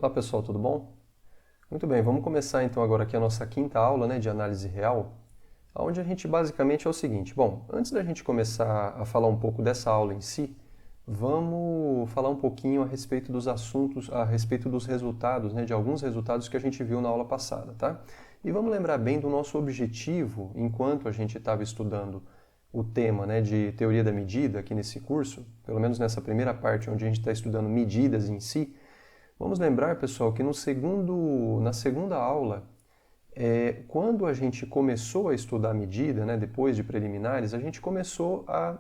Olá pessoal, tudo bom? Muito bem, vamos começar então agora aqui a nossa quinta aula, de análise real, onde a gente basicamente é o seguinte. Bom, antes da gente começar a falar um pouco dessa aula em si, vamos falar um pouquinho a respeito dos assuntos, a respeito dos resultados, de alguns resultados que a gente viu na aula passada, tá? E vamos lembrar bem do nosso objetivo enquanto a gente estava estudando o tema, de teoria da medida aqui nesse curso, pelo menos nessa primeira parte onde a gente está estudando medidas em si. Vamos lembrar, pessoal, que na segunda aula, quando a gente começou a estudar medida, depois de preliminares, a gente começou a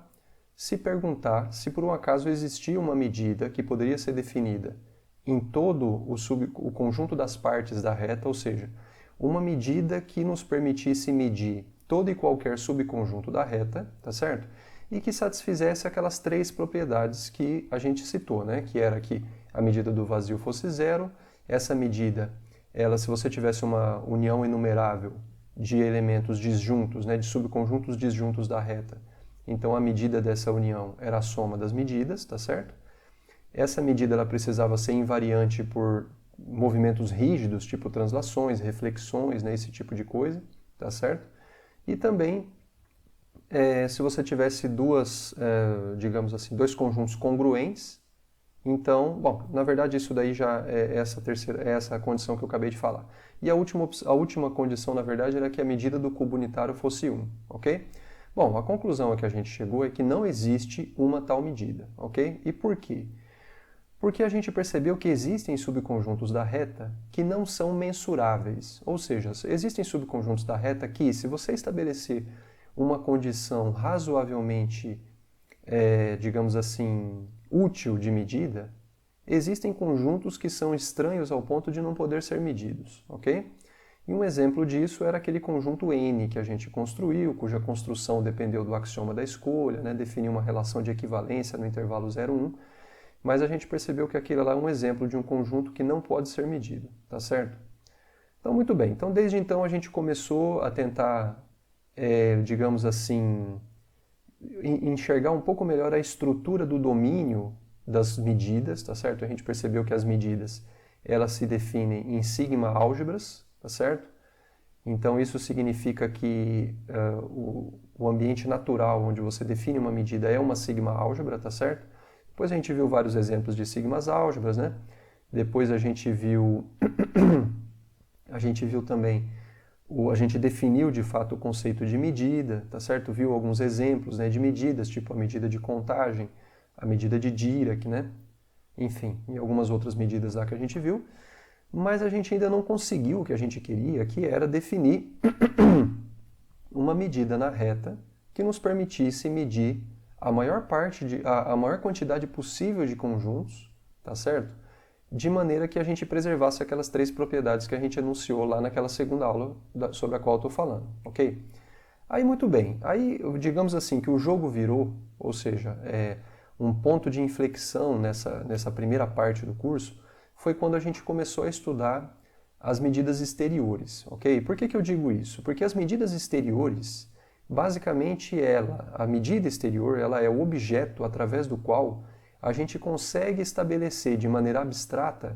se perguntar se por um acaso existia uma medida que poderia ser definida em todo o conjunto das partes da reta, ou seja, uma medida que nos permitisse medir todo e qualquer subconjunto da reta, tá certo? E que satisfizesse aquelas três propriedades que a gente citou, que era que a medida do vazio fosse zero, essa medida, se você tivesse uma união enumerável de elementos disjuntos, de subconjuntos disjuntos da reta, então a medida dessa união era a soma das medidas, tá certo? Essa medida ela precisava ser invariante por movimentos rígidos, tipo translações, reflexões, esse tipo de coisa, tá certo? E também se você tivesse digamos assim, dois conjuntos congruentes, então, bom, na verdade isso daí já é essa condição que eu acabei de falar. E a última condição, na verdade, era que a medida do cubo unitário fosse 1, ok? Bom, a conclusão a que a gente chegou é que não existe uma tal medida, ok? E por quê? Porque a gente percebeu que existem subconjuntos da reta que não são mensuráveis. Ou seja, existem subconjuntos da reta que, se você estabelecer uma condição razoavelmente, digamos assim, útil de medida, existem conjuntos que são estranhos ao ponto de não poder ser medidos, ok? E um exemplo disso era aquele conjunto N que a gente construiu, cuja construção dependeu do axioma da escolha, definiu uma relação de equivalência no intervalo 0, 1, mas a gente percebeu que aquilo lá é um exemplo de um conjunto que não pode ser medido, tá certo? Então, muito bem. Então, desde então, a gente começou a tentar, digamos assim, enxergar um pouco melhor a estrutura do domínio das medidas, tá certo? A gente percebeu que as medidas, elas se definem em sigma álgebras, tá certo? Então, isso significa que o ambiente natural onde você define uma medida é uma sigma álgebra, tá certo? Depois a gente viu vários exemplos de sigmas álgebras, Depois a gente viu também a gente definiu de fato o conceito de medida, tá certo? Viu alguns exemplos, de medidas, tipo a medida de contagem, a medida de Dirac, Enfim, e algumas outras medidas lá que a gente viu, mas a gente ainda não conseguiu o que a gente queria, que era definir uma medida na reta que nos permitisse medir a maior quantidade possível de conjuntos, tá certo? De maneira que a gente preservasse aquelas três propriedades que a gente enunciou lá naquela segunda aula sobre a qual eu estou falando, ok? Aí, muito bem. Aí, digamos assim, que o jogo virou, ou seja, um ponto de inflexão nessa primeira parte do curso, foi quando a gente começou a estudar as medidas exteriores, ok? Por que eu digo isso? Porque as medidas exteriores, basicamente a medida exterior, ela é o objeto através do qual a gente consegue estabelecer de maneira abstrata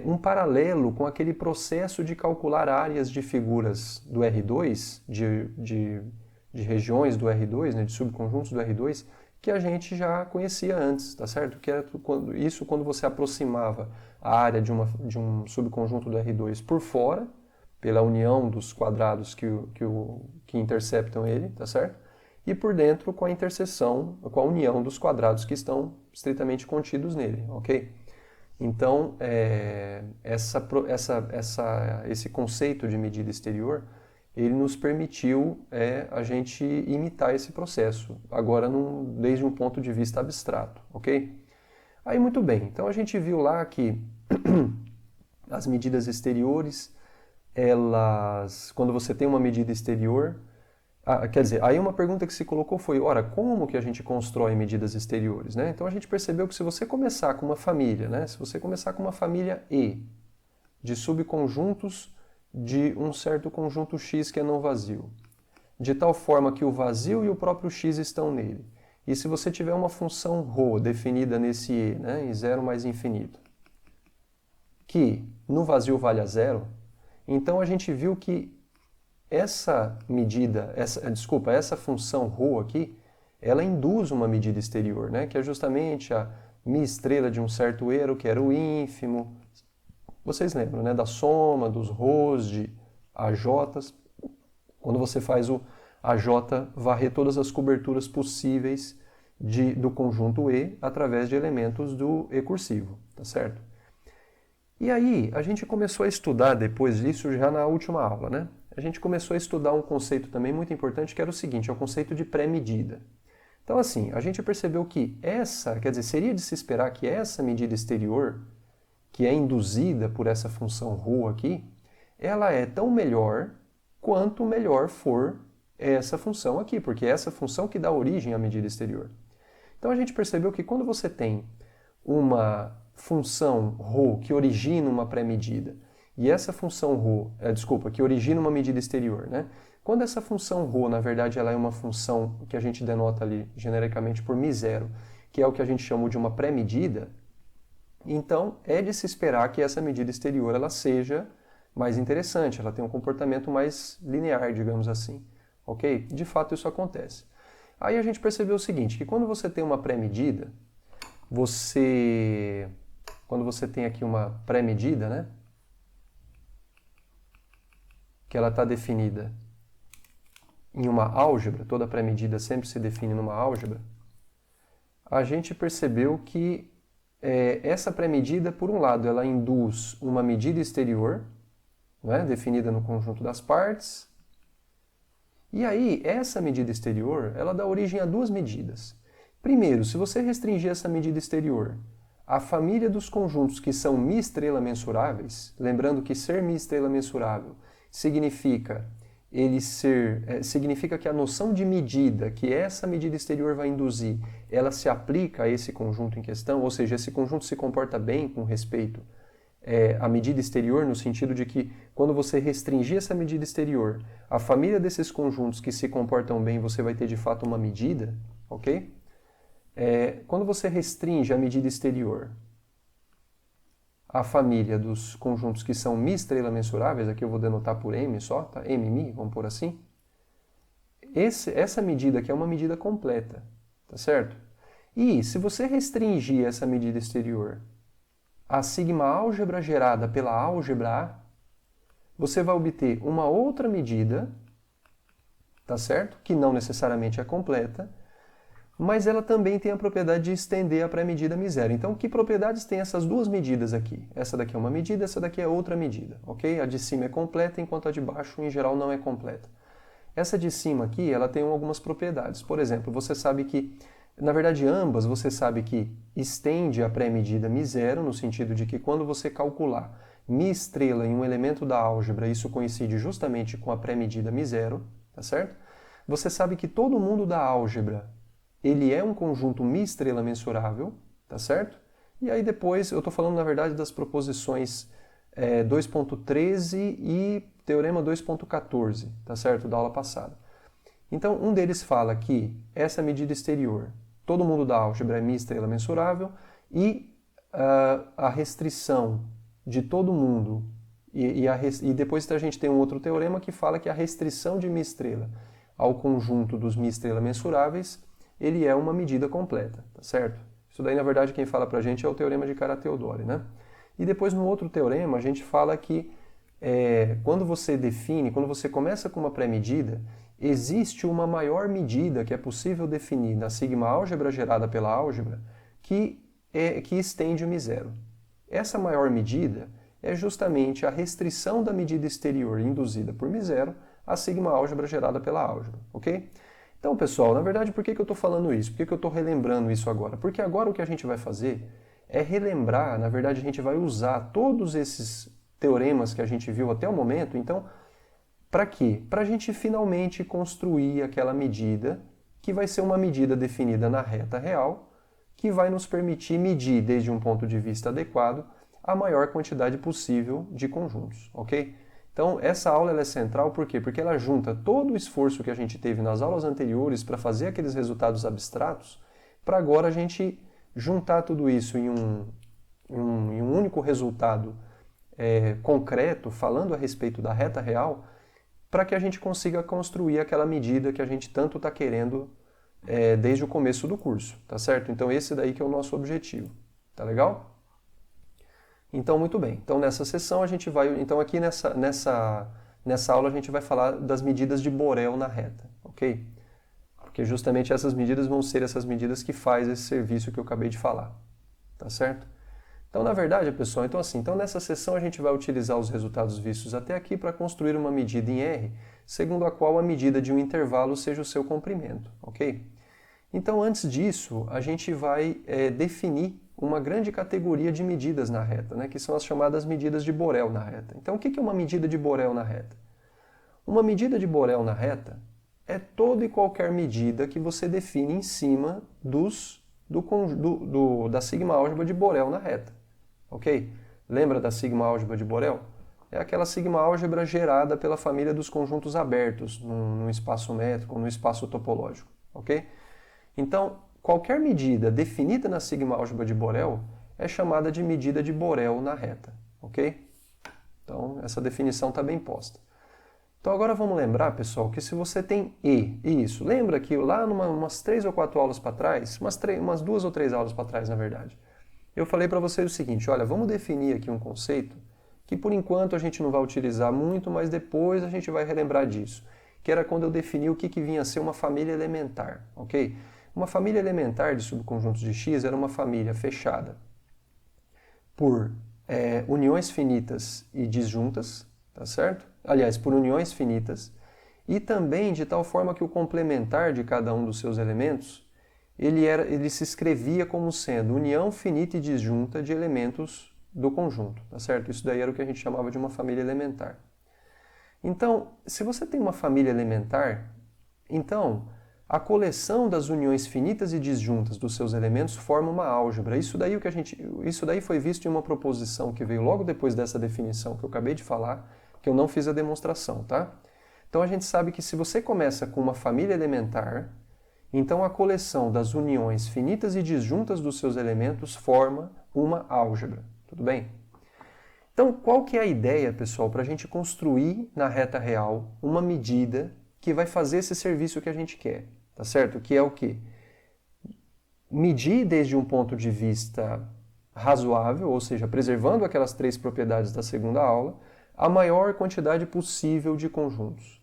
um paralelo com aquele processo de calcular áreas de figuras do R2, de regiões do R2, de subconjuntos do R2, que a gente já conhecia antes, tá certo? Que era isso quando você aproximava a área de um subconjunto do R2 por fora, pela união dos quadrados que interceptam ele, tá certo? E por dentro com a interseção, com a união dos quadrados que estão estritamente contidos nele, ok? Então, esse conceito de medida exterior, ele nos permitiu a gente imitar esse processo, agora desde um ponto de vista abstrato, ok? Aí, muito bem, então a gente viu lá que as medidas exteriores, quando você tem uma medida exterior, quer dizer, aí uma pergunta que se colocou foi, ora, como que a gente constrói medidas exteriores, Então a gente percebeu que se você começar com uma família, se você começar com uma família E, de subconjuntos de um certo conjunto X que é não vazio, de tal forma que o vazio e o próprio X estão nele, e se você tiver uma função ρ definida nesse E, em zero mais infinito, que no vazio vale a zero, então a gente viu que essa medida, essa função ρ aqui, ela induz uma medida exterior, né? Que é justamente a mi estrela de um certo erro, que era o ínfimo. Vocês lembram, né? Da soma dos ρs de AJs. Quando você faz o AJ varrer todas as coberturas possíveis do conjunto E através de elementos do E cursivo, tá certo? E aí, a gente começou a estudar depois disso, já na última aula, né? A gente começou a estudar um conceito também muito importante, que era o seguinte, é o conceito de pré-medida. Então, assim, a gente percebeu que quer dizer, seria de se esperar que essa medida exterior, que é induzida por essa função ρ aqui, ela é tão melhor quanto melhor for essa função aqui, porque é essa função que dá origem à medida exterior. Então a gente percebeu que quando você tem uma função ρ que origina uma pré-medida, e essa função ρ, que origina uma medida exterior, né? Quando essa função ρ, na verdade, ela é uma função que a gente denota ali genericamente por μ0, que é o que a gente chama de uma pré-medida, então é de se esperar que essa medida exterior ela seja mais interessante, ela tem um comportamento mais linear, digamos assim. Ok? De fato isso acontece. Aí a gente percebeu o seguinte, que quando você tem uma pré-medida, quando você tem aqui uma pré-medida, né? Que ela está definida em uma álgebra, toda pré-medida sempre se define numa álgebra, a gente percebeu que essa pré-medida, por um lado, ela induz uma medida exterior, né, definida no conjunto das partes, e aí essa medida exterior, ela dá origem a duas medidas. Primeiro, se você restringir essa medida exterior à família dos conjuntos que são μ estrela mensuráveis, lembrando que ser μ estrela mensurável significa significa que a noção de medida que essa medida exterior vai induzir, ela se aplica a esse conjunto em questão, ou seja, esse conjunto se comporta bem com respeito à medida exterior, no sentido de que quando você restringir essa medida exterior, a família desses conjuntos que se comportam bem, você vai ter de fato uma medida, ok? Quando você restringe a medida exterior a família dos conjuntos que são μ estrela mensuráveis, aqui eu vou denotar por M só, tá? Mμ, vamos pôr assim. Essa medida aqui é uma medida completa, tá certo? E se você restringir essa medida exterior a sigma álgebra gerada pela álgebra A, você vai obter uma outra medida, tá certo? Que não necessariamente é completa, mas ela também tem a propriedade de estender a pré-medida μ0. Então, que propriedades tem essas duas medidas aqui? Essa daqui é uma medida, essa daqui é outra medida, ok? A de cima é completa, enquanto a de baixo, em geral, não é completa. Essa de cima aqui, ela tem algumas propriedades. Por exemplo, você sabe que, na verdade, ambas, você sabe que estende a pré-medida μ0, no sentido de que quando você calcular μ estrela em um elemento da álgebra, isso coincide justamente com a pré-medida μ0, tá certo? Você sabe que todo mundo da álgebra ele é um conjunto μ estrela mensurável, tá certo? E aí depois, eu estou falando na verdade das proposições 2.13 e teorema 2.14, tá certo? Da aula passada. Então, um deles fala que essa medida exterior, todo mundo da álgebra é μ estrela mensurável, e a restrição de todo mundo, e depois a gente tem um outro teorema que fala que a restrição de μ estrela ao conjunto dos μ estrela mensuráveis ele é uma medida completa, tá certo? Isso daí, na verdade, quem fala pra gente é o teorema de Carathéodory, né? E depois, no outro teorema, a gente fala que quando você começa com uma pré-medida, existe uma maior medida que é possível definir na sigma álgebra gerada pela álgebra que estende o μ0. Essa maior medida é justamente a restrição da medida exterior induzida por μ0 à sigma álgebra gerada pela álgebra, ok? Então, pessoal, na verdade, por que eu estou falando isso? Por que eu estou relembrando isso agora? Porque agora o que a gente vai fazer é relembrar, na verdade, a gente vai usar todos esses teoremas que a gente viu até o momento. Então, para quê? Para a gente finalmente construir aquela medida que vai ser uma medida definida na reta real, que vai nos permitir medir, desde um ponto de vista adequado, a maior quantidade possível de conjuntos, ok? Então, essa aula ela é central por quê? Porque ela junta todo o esforço que a gente teve nas aulas anteriores para fazer aqueles resultados abstratos, para agora a gente juntar tudo isso em um único resultado concreto, falando a respeito da reta real, para que a gente consiga construir aquela medida que a gente tanto está querendo desde o começo do curso, tá certo? Então esse daí que é o nosso objetivo, tá legal? Então muito bem, então nessa sessão a gente vai, então aqui nessa aula a gente vai falar das medidas de Borel na reta, ok? Porque justamente essas medidas vão ser essas medidas que faz esse serviço que eu acabei de falar, tá certo? Então, na verdade, pessoal, então nessa sessão a gente vai utilizar os resultados vistos até aqui para construir uma medida em R, segundo a qual a medida de um intervalo seja o seu comprimento, ok? Então, antes disso, a gente vai definir uma grande categoria de medidas na reta, né, que são as chamadas medidas de Borel na reta. Então, o que é uma medida de Borel na reta? Uma medida de Borel na reta é toda e qualquer medida que você define em cima da sigma-álgebra de Borel na reta. Ok? Lembra da sigma-álgebra de Borel? É aquela sigma-álgebra gerada pela família dos conjuntos abertos no espaço métrico, no espaço topológico. Ok? Então, qualquer medida definida na sigma-álgebra de Borel é chamada de medida de Borel na reta. Ok? Então, essa definição está bem posta. Então, agora vamos lembrar, pessoal, que se você tem E, isso, lembra que lá umas 3 ou 4 aulas para trás, umas 2 ou 3 aulas para trás, na verdade, eu falei para vocês o seguinte, olha, vamos definir aqui um conceito que por enquanto a gente não vai utilizar muito, mas depois a gente vai relembrar disso, que era quando eu defini o que vinha a ser uma família elementar, ok? Uma família elementar de subconjuntos de X era uma família fechada por uniões finitas e disjuntas, tá certo? Aliás, por uniões finitas, e também de tal forma que o complementar de cada um dos seus elementos ele se escrevia como sendo união finita e disjunta de elementos do conjunto, tá certo? Isso daí era o que a gente chamava de uma família elementar. Então, se você tem uma família elementar, então a coleção das uniões finitas e disjuntas dos seus elementos forma uma álgebra. Isso daí foi visto em uma proposição que veio logo depois dessa definição que eu acabei de falar, que eu não fiz a demonstração, tá? Então a gente sabe que se você começa com uma família elementar, então a coleção das uniões finitas e disjuntas dos seus elementos forma uma álgebra, tudo bem? Então qual que é a ideia, pessoal, para a gente construir na reta real uma medida que vai fazer esse serviço que a gente quer, tá certo? Que é o quê? Medir desde um ponto de vista razoável, ou seja, preservando aquelas 3 propriedades da segunda aula, a maior quantidade possível de conjuntos.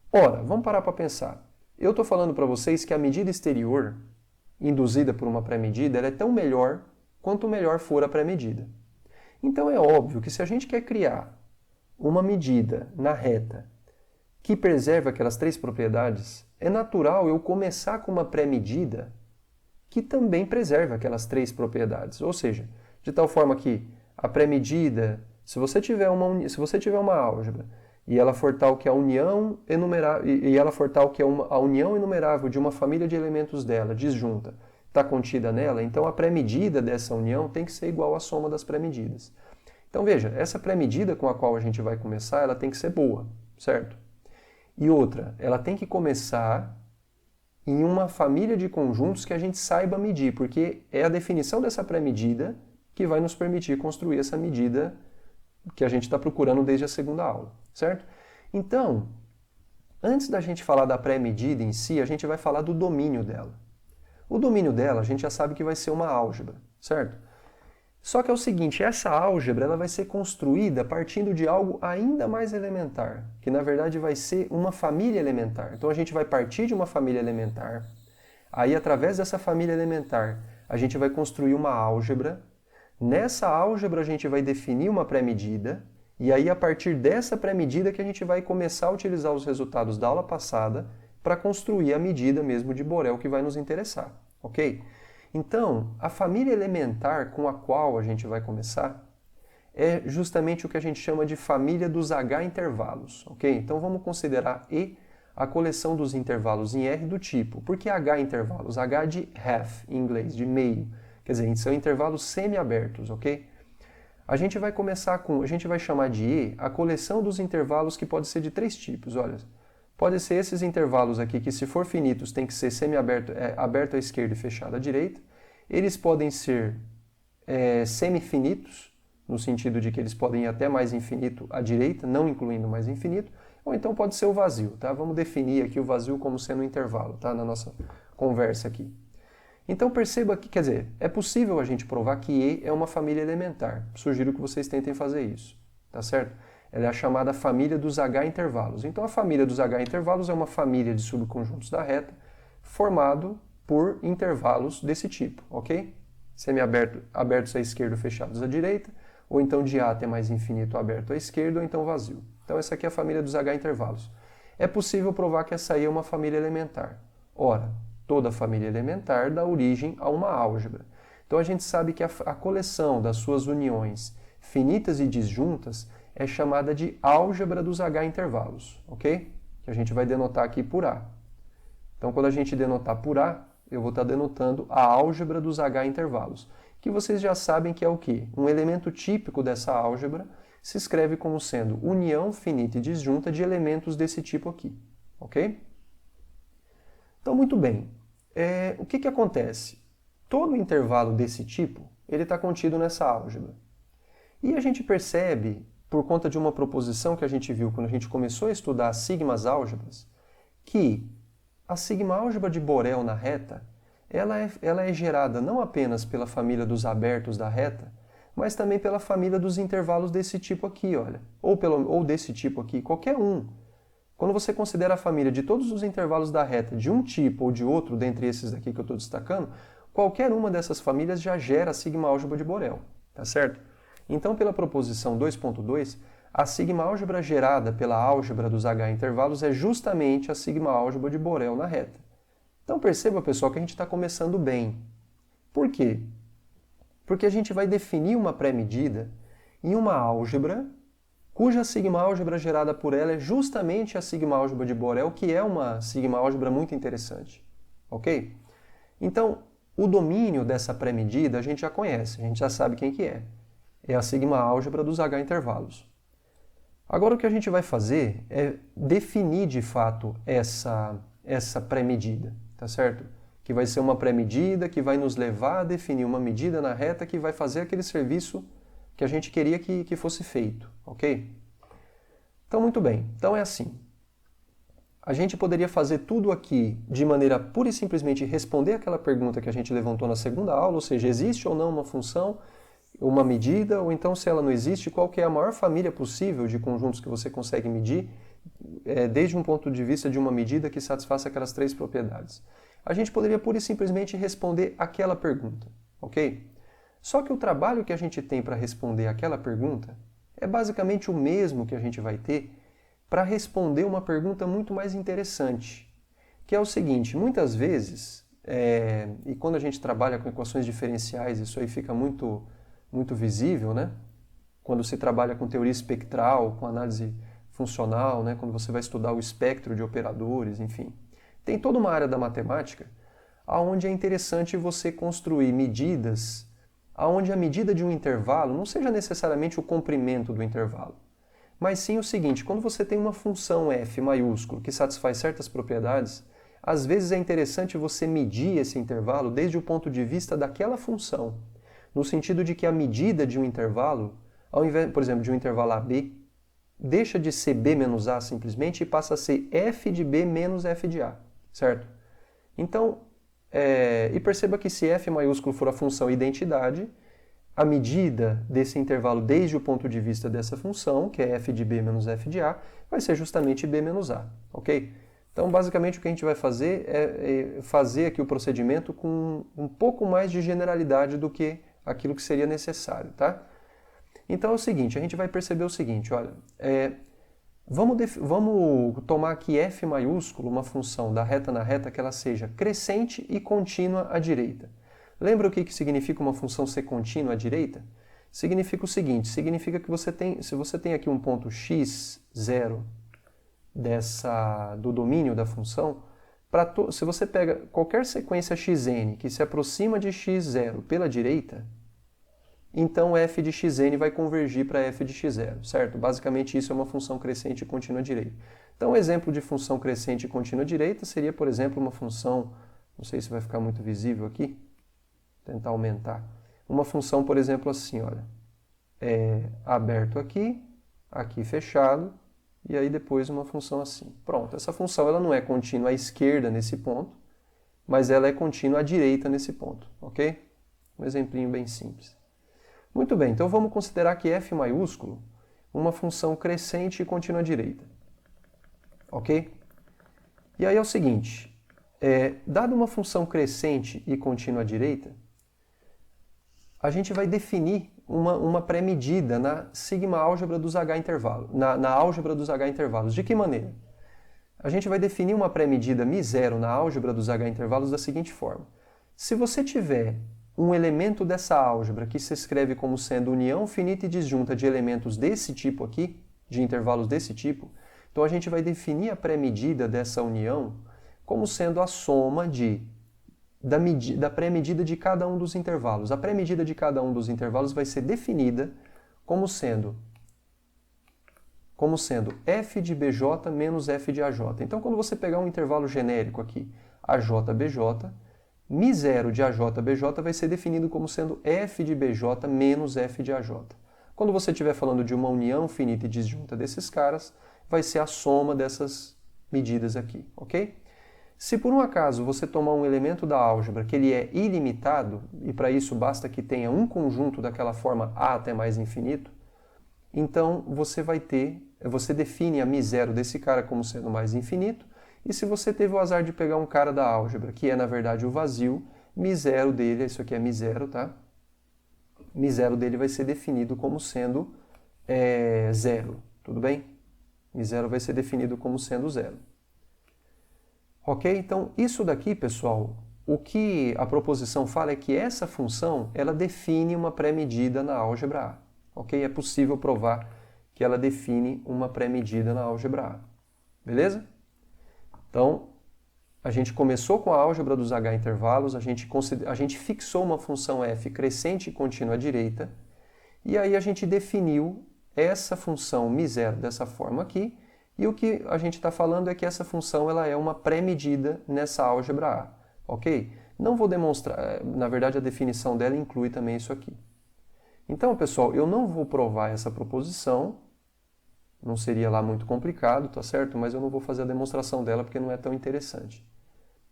Ora, vamos parar para pensar. Eu estou falando para vocês que a medida exterior, induzida por uma pré-medida, ela é tão melhor quanto melhor for a pré-medida. Então é óbvio que se a gente quer criar uma medida na reta que preserva aquelas 3 propriedades, é natural eu começar com uma pré-medida que também preserva aquelas 3 propriedades. Ou seja, de tal forma que a pré-medida, se você tiver uma álgebra e ela for tal que a união enumerável, a união enumerável de uma família de elementos dela, disjunta, está contida nela, então a pré-medida dessa união tem que ser igual à soma das pré-medidas. Então veja, essa pré-medida com a qual a gente vai começar, ela tem que ser boa, certo? E outra, ela tem que começar em uma família de conjuntos que a gente saiba medir, porque é a definição dessa pré-medida que vai nos permitir construir essa medida que a gente está procurando desde a segunda aula, certo? Então, antes da gente falar da pré-medida em si, a gente vai falar do domínio dela. O domínio dela, a gente já sabe que vai ser uma álgebra, certo? Só que é o seguinte, essa álgebra ela vai ser construída partindo de algo ainda mais elementar, que na verdade vai ser uma família elementar. Então a gente vai partir de uma família elementar, aí através dessa família elementar a gente vai construir uma álgebra. Nessa álgebra a gente vai definir uma pré-medida, e aí a partir dessa pré-medida que a gente vai começar a utilizar os resultados da aula passada para construir a medida mesmo de Borel que vai nos interessar, ok? Então, a família elementar com a qual a gente vai começar é justamente o que a gente chama de família dos H-intervalos, ok? Então vamos considerar E a coleção dos intervalos em R do tipo. Por que H-intervalos? H de half, em inglês, de meio. Quer dizer, são intervalos semi-abertos, ok? A gente vai chamar de E a coleção dos intervalos que pode ser de 3 tipos, olha. Pode ser esses intervalos aqui que, se for finitos, tem que ser semi-aberto, aberto à esquerda e fechado à direita. Eles podem ser semifinitos, no sentido de que eles podem ir até mais infinito à direita, não incluindo mais infinito, ou então pode ser o vazio, tá? Vamos definir aqui o vazio como sendo um intervalo, tá? Na nossa conversa aqui. Então perceba que, quer dizer, é possível a gente provar que E é uma família elementar. Sugiro que vocês tentem fazer isso, tá certo? Ela é a chamada família dos H intervalos. Então a família dos H intervalos é uma família de subconjuntos da reta formado por intervalos desse tipo, ok? Abertos à esquerda, fechados à direita, ou então de A até mais infinito aberto à esquerda, ou então vazio. Então essa aqui é a família dos H intervalos. É possível provar que essa aí é uma família elementar. Ora, toda família elementar dá origem a uma álgebra. Então a gente sabe que a coleção das suas uniões finitas e disjuntas é chamada de álgebra dos H intervalos, ok? Que a gente vai denotar aqui por A. Então quando a gente denotar por A, eu vou estar denotando a álgebra dos H intervalos, que vocês já sabem que é o quê? Um elemento típico dessa álgebra se escreve como sendo união finita e disjunta de elementos desse tipo aqui, ok? Então, muito bem. O que acontece? Todo intervalo desse tipo, ele está contido nessa álgebra. E a gente percebe, por conta de uma proposição que a gente viu quando a gente começou a estudar as sigmas álgebras, que a sigma álgebra de Borel na reta, ela é gerada não apenas pela família dos abertos da reta, mas também pela família dos intervalos desse tipo aqui, olha. Ou desse tipo aqui, qualquer um. Quando você considera a família de todos os intervalos da reta de um tipo ou de outro, dentre esses daqui que eu estou destacando, qualquer uma dessas famílias já gera a sigma álgebra de Borel, tá certo? Então, pela proposição 2.2, a sigma álgebra gerada pela álgebra dos H intervalos é justamente a sigma álgebra de Borel na reta. Então perceba, pessoal, que a gente está começando bem. Por quê? Porque a gente vai definir uma pré-medida em uma álgebra cuja sigma álgebra gerada por ela é justamente a sigma álgebra de Borel, que é uma sigma álgebra muito interessante. Ok? Então, o domínio dessa pré-medida a gente já conhece, a gente já sabe quem que é. É a sigma álgebra dos H intervalos. Agora o que a gente vai fazer é definir de fato essa pré-medida, tá certo? Que vai ser uma pré-medida que vai nos levar a definir uma medida na reta que vai fazer aquele serviço que a gente queria que fosse feito, ok? Então, muito bem. Então é assim. A gente poderia fazer tudo aqui de maneira pura e simplesmente responder aquela pergunta que a gente levantou na segunda aula, ou seja, existe ou não uma função, uma medida, ou então se ela não existe, qual que é a maior família possível de conjuntos que você consegue medir, desde um ponto de vista de uma medida que satisfaça aquelas três propriedades. A gente poderia pura e simplesmente responder aquela pergunta, ok? Só que o trabalho que a gente tem para responder aquela pergunta é basicamente o mesmo que a gente vai ter para responder uma pergunta muito mais interessante, que é o seguinte: muitas vezes, e quando a gente trabalha com equações diferenciais, isso aí fica muito visível, né? Quando se trabalha com teoria espectral, com análise funcional, né? Quando você vai estudar o espectro de operadores, enfim. Tem toda uma área da matemática onde é interessante você construir medidas onde a medida de um intervalo não seja necessariamente o comprimento do intervalo, mas sim o seguinte: quando você tem uma função f maiúsculo que satisfaz certas propriedades, às vezes é interessante você medir esse intervalo desde o ponto de vista daquela função, no sentido de que a medida de um intervalo, ao invés, por exemplo, de um intervalo AB, deixa de ser B menos A simplesmente e passa a ser f de B menos f de A, certo? Então, e perceba que se f maiúsculo for a função identidade, a medida desse intervalo desde o ponto de vista dessa função, que é f de b menos f de a, vai ser justamente b menos a, ok? Então, basicamente, o que a gente vai fazer é fazer aqui o procedimento com um pouco mais de generalidade do que aquilo que seria necessário, tá? Então, é o seguinte, a gente vai perceber o seguinte, olha, vamos tomar aqui f maiúsculo, uma função da reta na reta que ela seja crescente e contínua à direita. Lembra o que significa uma função ser contínua à direita? Significa o seguinte, significa que se você tem aqui um ponto x0 do domínio da função, se você pega qualquer sequência xn que se aproxima de x0 pela direita, então f de xn vai convergir para f de x0, certo? Basicamente isso é uma função crescente e contínua à direita. Então, um exemplo de função crescente e contínua à direita seria, por exemplo, uma função, não sei se vai ficar muito visível aqui, tentar aumentar. Uma função, por exemplo, assim, olha. aberto aqui, aqui fechado, e aí depois uma função assim. Pronto, essa função ela não é contínua à esquerda nesse ponto, mas ela é contínua à direita nesse ponto, ok? Um exemplinho bem simples. Muito bem, então vamos considerar que f maiúsculo uma função crescente e contínua à direita, ok? E aí é o seguinte, dada uma função crescente e contínua à direita, a gente vai definir uma pré-medida na sigma álgebra dos H intervalos, na álgebra dos H intervalos. De que maneira? A gente vai definir uma pré-medida μ0 na álgebra dos H intervalos da seguinte forma. Se você tiver um elemento dessa álgebra que se escreve como sendo união finita e disjunta de elementos desse tipo aqui, de intervalos desse tipo, então a gente vai definir a pré-medida dessa união como sendo a soma da pré-medida de cada um dos intervalos. A pré-medida de cada um dos intervalos vai ser definida como sendo f de bj menos f de aj. Então, quando você pegar um intervalo genérico aqui, aj-bj, μ0 de aj-bj vai ser definido como sendo f de bj menos f de aj. Quando você estiver falando de uma união finita e disjunta desses caras, vai ser a soma dessas medidas aqui, ok? Se por um acaso você tomar um elemento da álgebra que ele é ilimitado, e para isso basta que tenha um conjunto daquela forma a até mais infinito, então você define a μ0 desse cara como sendo mais infinito, e se você teve o azar de pegar um cara da álgebra, que é na verdade o vazio, μ0 dele, isso aqui é μ0, tá? μ0 dele vai ser definido como sendo zero, tudo bem? μ0 vai ser definido como sendo zero. Ok? Então, isso daqui, pessoal, o que a proposição fala é que essa função, ela define uma pré-medida na álgebra A. Ok? É possível provar que ela define uma pré-medida na álgebra A. Beleza? Então, a gente começou com a álgebra dos H intervalos, a gente fixou uma função f crescente e contínua à direita, e aí a gente definiu essa função μ0 dessa forma aqui, e o que a gente está falando é que essa função ela é uma pré-medida nessa álgebra A, ok? Não vou demonstrar, na verdade a definição dela inclui também isso aqui. Então, pessoal, eu não vou provar essa proposição, não seria lá muito complicado, tá certo? Mas eu não vou fazer a demonstração dela porque não é tão interessante.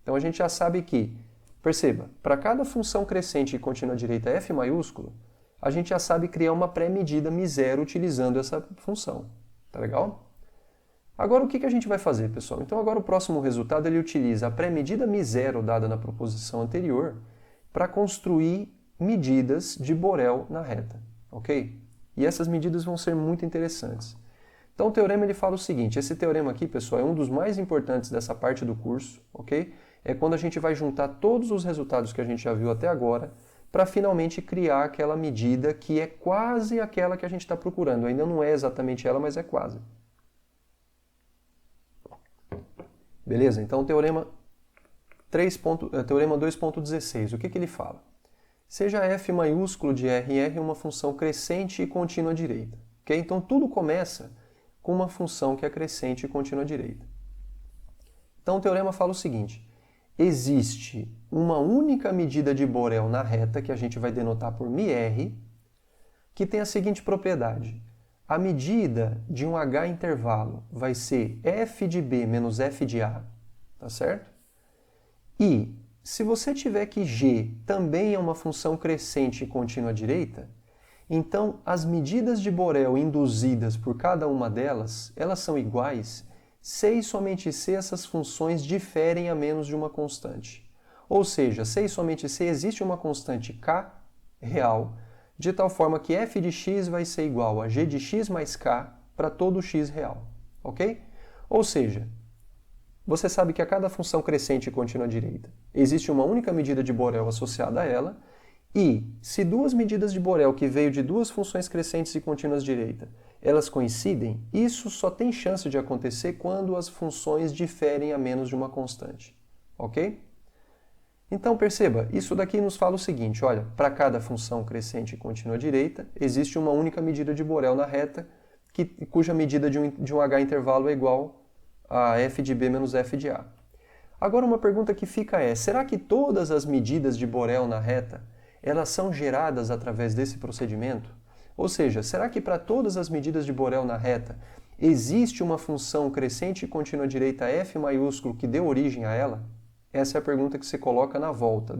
Então a gente já sabe que, perceba, para cada função crescente e contínua à direita f maiúsculo, a gente já sabe criar uma pré-medida μ0 utilizando essa função. Tá legal? Agora, o que a gente vai fazer, pessoal? Então, agora o próximo resultado ele utiliza a pré-medida μ0 dada na proposição anterior para construir medidas de Borel na reta, ok? E essas medidas vão ser muito interessantes. Então, o teorema ele fala o seguinte, esse teorema aqui, pessoal, é um dos mais importantes dessa parte do curso, ok? É quando a gente vai juntar todos os resultados que a gente já viu até agora para finalmente criar aquela medida que é quase aquela que a gente está procurando. Ainda não é exatamente ela, mas é quase. Beleza? Então, o teorema 2.16, o que ele fala? Seja f maiúsculo de R uma função crescente e contínua à direita. Okay? Então, tudo começa com uma função que é crescente e contínua à direita. Então, o teorema fala o seguinte, existe uma única medida de Borel na reta, que a gente vai denotar por μr, que tem a seguinte propriedade. A medida de um H intervalo vai ser f de b menos f de a, tá certo? E se você tiver que g também é uma função crescente e contínua à direita, então as medidas de Borel induzidas por cada uma delas, elas são iguais se e somente se essas funções diferem a menos de uma constante. Ou seja, se e somente se existe uma constante k real, de tal forma que f de x vai ser igual a g de x mais k para todo x real, ok? Ou seja, você sabe que a cada função crescente e contínua à direita existe uma única medida de Borel associada a ela, e se duas medidas de Borel que veio de duas funções crescentes e contínuas à direita, elas coincidem, isso só tem chance de acontecer quando as funções diferem a menos de uma constante, ok? Então, perceba, isso daqui nos fala o seguinte, olha, para cada função crescente e contínua à direita, existe uma única medida de Borel na reta, cuja medida de um H intervalo é igual a f de b menos f de a. Agora, uma pergunta que fica é, será que todas as medidas de Borel na reta, elas são geradas através desse procedimento? Ou seja, será que para todas as medidas de Borel na reta existe uma função crescente e contínua direita f maiúsculo que deu origem a ela? Essa é a pergunta que se coloca na volta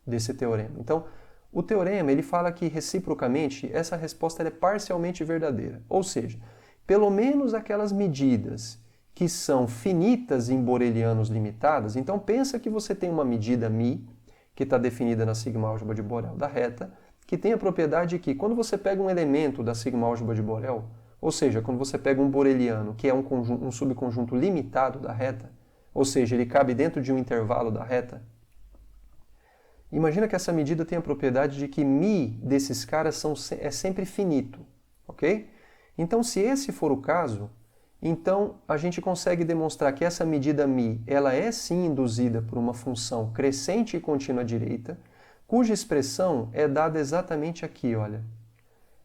desse teorema. Então, o teorema ele fala que reciprocamente essa resposta é parcialmente verdadeira. Ou seja, pelo menos aquelas medidas que são finitas em borelianos limitadas, então pensa que você tem uma medida μ, que está definida na sigma-álgebra de Borel da reta, que tem a propriedade que quando você pega um elemento da sigma-álgebra de Borel, ou seja, quando você pega um boreliano, que é um subconjunto limitado da reta, ou seja, ele cabe dentro de um intervalo da reta, imagina que essa medida tem a propriedade de que μ desses caras é sempre finito, ok? Então, se esse for o caso, então a gente consegue demonstrar que essa medida μ, ela é sim induzida por uma função crescente e contínua direita, cuja expressão é dada exatamente aqui, olha.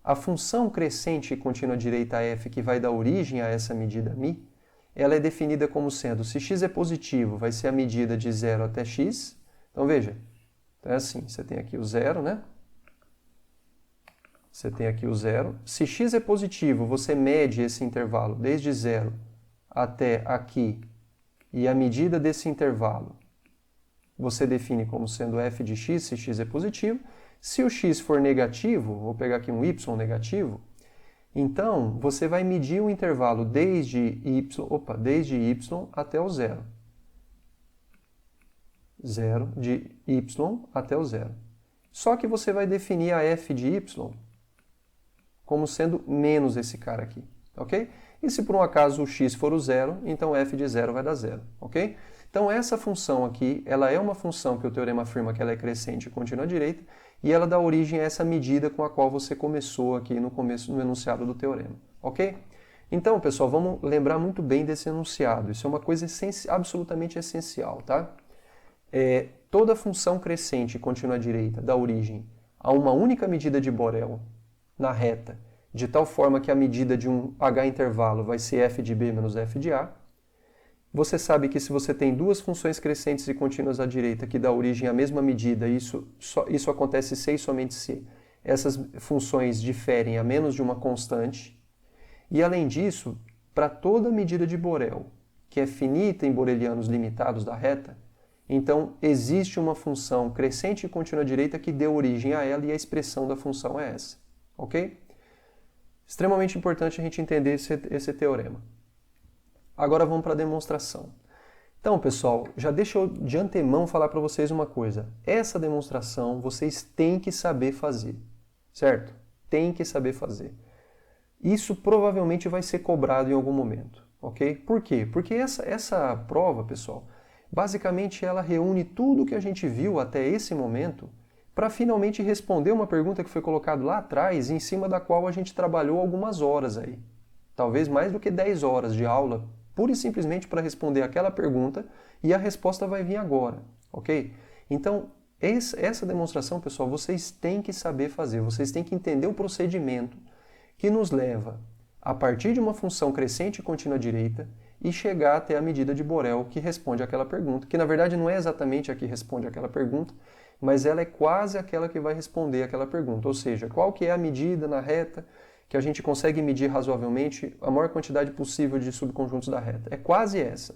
A função crescente e contínua direita f, que vai dar origem a essa medida μ, ela é definida como sendo, se x é positivo, vai ser a medida de 0 até x. Então, veja, então é assim, você tem aqui o 0, né? Você tem aqui o 0. Se x é positivo, você mede esse intervalo desde 0 até aqui, e a medida desse intervalo você define como sendo f de x, se x é positivo. Se o x for negativo, vou pegar aqui um y negativo, então você vai medir o intervalo desde y até o 0. 0 de y até o 0. Só que você vai definir a f de y como sendo menos esse cara aqui, ok? E se por um acaso o x for o 0, então f de 0 vai dar 0, ok? Então essa função aqui, ela é uma função que o teorema afirma que ela é crescente e contínua direita, e ela dá origem a essa medida com a qual você começou aqui no começo do enunciado do teorema, ok? Então, pessoal, vamos lembrar muito bem desse enunciado. Isso é uma coisa absolutamente essencial, tá? Toda função crescente e contínua direita dá origem a uma única medida de Borel na reta, de tal forma que a medida de um h intervalo vai ser f de b menos f de a. Você sabe que se você tem duas funções crescentes e contínuas à direita que dá origem à mesma medida, isso acontece se e somente se essas funções diferem a menos de uma constante. E além disso, para toda medida de Borel, que é finita em borelianos limitados da reta, então existe uma função crescente e contínua à direita que deu origem a ela e a expressão da função é essa. Ok? Extremamente importante a gente entender esse teorema. Agora vamos para a demonstração. Então, pessoal, já deixa eu de antemão falar para vocês uma coisa. Essa demonstração vocês têm que saber fazer, certo? Tem que saber fazer. Isso provavelmente vai ser cobrado em algum momento, ok? Por quê? Porque essa prova, pessoal, basicamente ela reúne tudo que a gente viu até esse momento para finalmente responder uma pergunta que foi colocada lá atrás, em cima da qual a gente trabalhou algumas horas aí. Talvez mais do que 10 horas de aula, pura e simplesmente para responder aquela pergunta, e a resposta vai vir agora, ok? Então, essa demonstração, pessoal, vocês têm que saber fazer, vocês têm que entender o procedimento que nos leva a partir de uma função crescente e contínua à direita e chegar até a medida de Borel que responde àquela pergunta, que na verdade não é exatamente a que responde àquela pergunta, mas ela é quase aquela que vai responder aquela pergunta, ou seja, qual que é a medida na reta que a gente consegue medir razoavelmente a maior quantidade possível de subconjuntos da reta. É quase essa.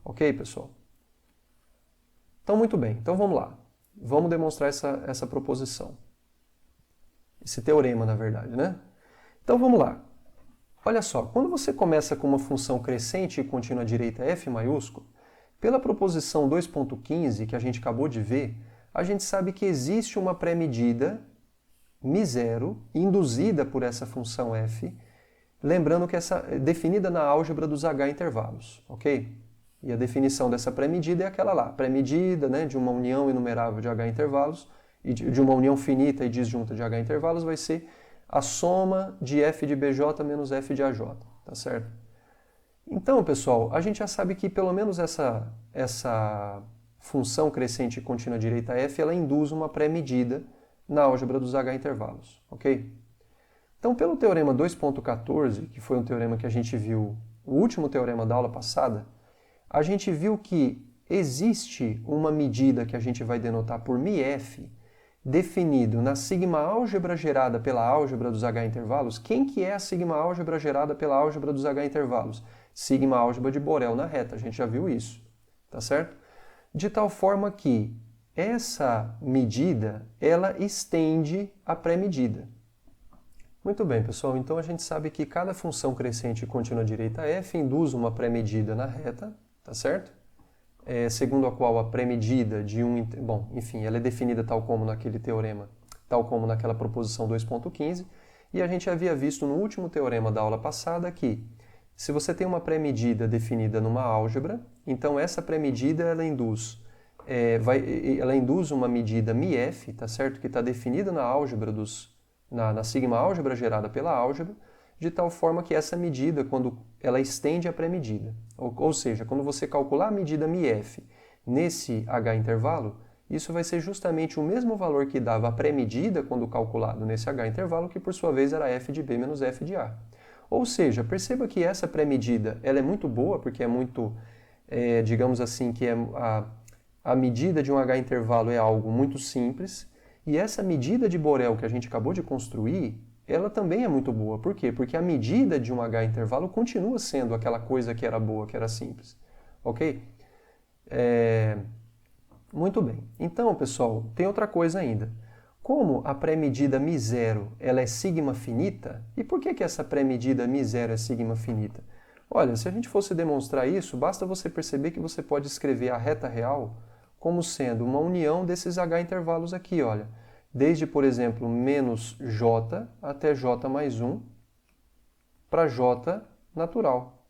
Ok, pessoal? Então, muito bem. Então, vamos lá. Vamos demonstrar essa proposição. Esse teorema, na verdade, né? Então, vamos lá. Olha só, quando você começa com uma função crescente e contínua à direita f maiúsculo, pela proposição 2.15, que a gente acabou de ver, a gente sabe que existe uma pré-medida μ0 induzida por essa função f, lembrando que essa é definida na álgebra dos h intervalos, ok? E a definição dessa pré-medida é aquela lá, pré-medida, né, de uma união inumerável de h intervalos, e de uma união finita e disjunta de h intervalos vai ser a soma de f de bj menos f de aj, tá certo? Então, pessoal, a gente já sabe que pelo menos essa função crescente e contínua à direita f, ela induz uma pré-medida na álgebra dos h intervalos, ok? Então, pelo teorema 2.14, que foi um teorema que a gente viu, o último teorema da aula passada, a gente viu que existe uma medida que a gente vai denotar por μf, definido na sigma-álgebra gerada pela álgebra dos H-intervalos, quem que é a sigma-álgebra gerada pela álgebra dos H-intervalos? Sigma-álgebra de Borel na reta, a gente já viu isso, tá certo? De tal forma que essa medida, ela estende a pré-medida. Muito bem, pessoal, então a gente sabe que cada função crescente contínua direita f induz uma pré-medida na reta, tá certo? Segundo a qual a pré-medida de um... Bom, enfim, ela é definida tal como naquele teorema, tal como naquela proposição 2.15, e a gente havia visto no último teorema da aula passada que se você tem uma pré-medida definida numa álgebra, então essa pré-medida ela induz uma medida μf, tá certo? Que está definida na álgebra na sigma-álgebra gerada pela álgebra, de tal forma que essa medida, quando ela estende a pré-medida, ou seja, quando você calcular a medida μf nesse H-intervalo, isso vai ser justamente o mesmo valor que dava a pré-medida quando calculado nesse H-intervalo, que por sua vez era f de b menos f de a. Ou seja, perceba que essa pré-medida ela é muito boa, porque é muito, digamos assim, que a medida de um H-intervalo é algo muito simples, e essa medida de Borel que a gente acabou de construir, ela também é muito boa. Por quê? Porque a medida de um H-intervalo continua sendo aquela coisa que era boa, que era simples. Ok? Muito bem. Então, pessoal, tem outra coisa ainda. Como a pré-medida μ0 ela é sigma finita, e por que essa pré-medida μ0 é sigma finita? Olha, se a gente fosse demonstrar isso, basta você perceber que você pode escrever a reta real como sendo uma união desses H-intervalos aqui, olha. Desde, por exemplo, menos j até j mais 1 para j natural.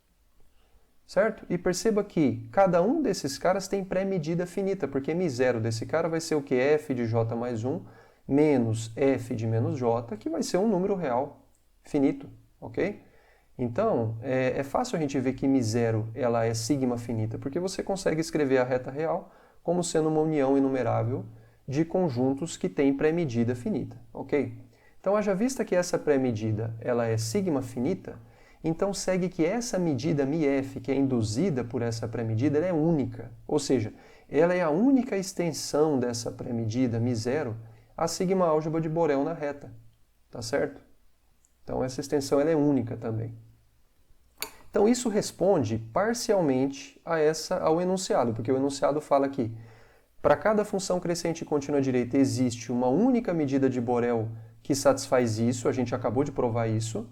Certo? E perceba que cada um desses caras tem pré-medida finita, porque μ0 desse cara vai ser o que? F de j mais 1 menos f de menos j, que vai ser um número real finito, ok? Então, é fácil a gente ver que μ0 ela é sigma finita, porque você consegue escrever a reta real como sendo uma união inumerável de conjuntos que têm pré-medida finita, ok? Então, haja vista que essa pré-medida ela é sigma finita, então segue que essa medida μf, que é induzida por essa pré-medida, ela é única, ou seja, ela é a única extensão dessa pré-medida μ0 a sigma-álgebra de Borel na reta, tá certo? Então, essa extensão ela é única também. Então, isso responde parcialmente ao enunciado, porque o enunciado fala que para cada função crescente contínua direita existe uma única medida de Borel que satisfaz isso, a gente acabou de provar isso.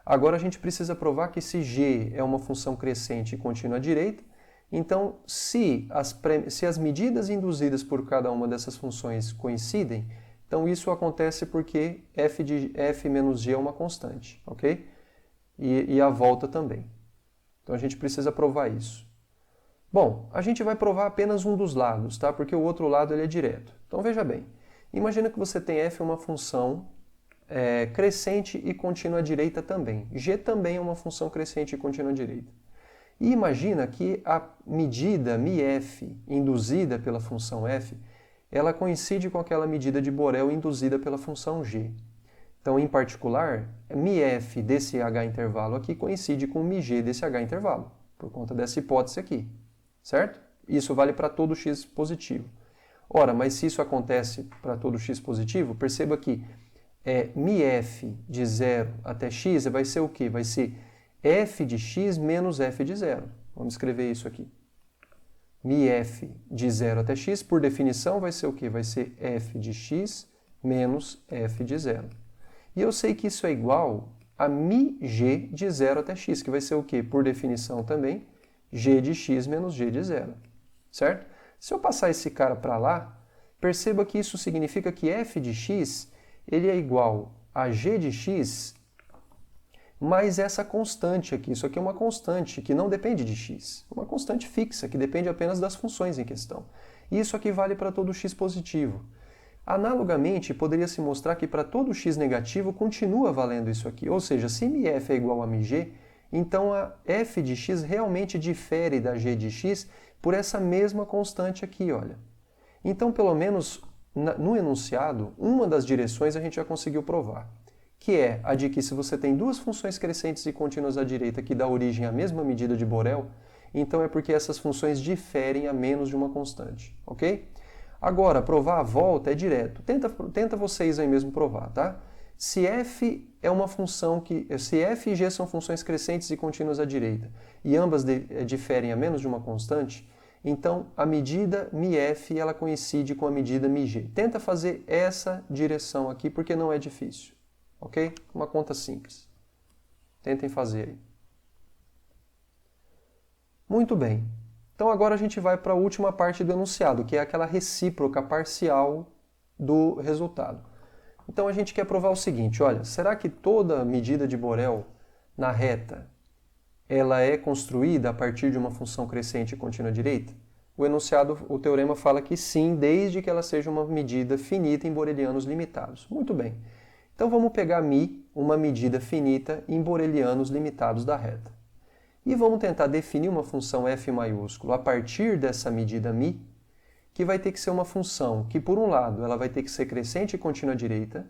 Agora a gente precisa provar que se g é uma função crescente contínua direita, então se as medidas induzidas por cada uma dessas funções coincidem, então isso acontece porque f menos g é uma constante, ok? E a volta também. Então a gente precisa provar isso. Bom, a gente vai provar apenas um dos lados, tá? Porque o outro lado ele é direto. Então veja bem, imagina que você tem f uma função crescente e contínua direita também. G também é uma função crescente e contínua direita. E imagina que a medida μf induzida pela função f, ela coincide com aquela medida de Borel induzida pela função g. Então, em particular, μf desse H-intervalo aqui coincide com μg desse H-intervalo, por conta dessa hipótese aqui, certo? Isso vale para todo x positivo. Ora, mas se isso acontece para todo x positivo, perceba que μf de 0 até x vai ser o quê? Vai ser f de x menos f de 0. Vamos escrever isso aqui. μf de 0 até x, por definição, vai ser o quê? Vai ser f de x menos f de 0. E eu sei que isso é igual a μg de 0 até x, que vai ser o quê? Por definição também, g de x menos g de 0. Certo? Se eu passar esse cara para lá, perceba que isso significa que f de x ele é igual a g de x mais essa constante aqui. Isso aqui é uma constante que não depende de x. Uma constante fixa, que depende apenas das funções em questão. E isso aqui vale para todo x positivo. Analogamente, poderia-se mostrar que para todo x negativo continua valendo isso aqui. Ou seja, se μf é igual a μg, então a f de x realmente difere da g de x por essa mesma constante aqui, olha. Então, pelo menos no enunciado, uma das direções a gente já conseguiu provar, que é a de que se você tem duas funções crescentes e contínuas à direita que dá origem à mesma medida de Borel, então é porque essas funções diferem a menos de uma constante, ok? Agora, provar a volta é direto. Tenta vocês aí mesmo provar, tá? Se f é uma função se f e g são funções crescentes e contínuas à direita, e ambas diferem a menos de uma constante, então a medida μf ela coincide com a medida μg. Tenta fazer essa direção aqui porque não é difícil, ok? Uma conta simples. Tentem fazer aí. Muito bem. Então agora a gente vai para a última parte do enunciado, que é aquela recíproca parcial do resultado. Então a gente quer provar o seguinte, olha, será que toda medida de Borel na reta ela é construída a partir de uma função crescente e contínua à direita? O enunciado, o teorema fala que sim, desde que ela seja uma medida finita em borelianos limitados. Muito bem. Então vamos pegar μ, uma medida finita em borelianos limitados da reta. E vamos tentar definir uma função f maiúsculo a partir dessa medida μ, que vai ter que ser uma função que, por um lado, ela vai ter que ser crescente e contínua à direita,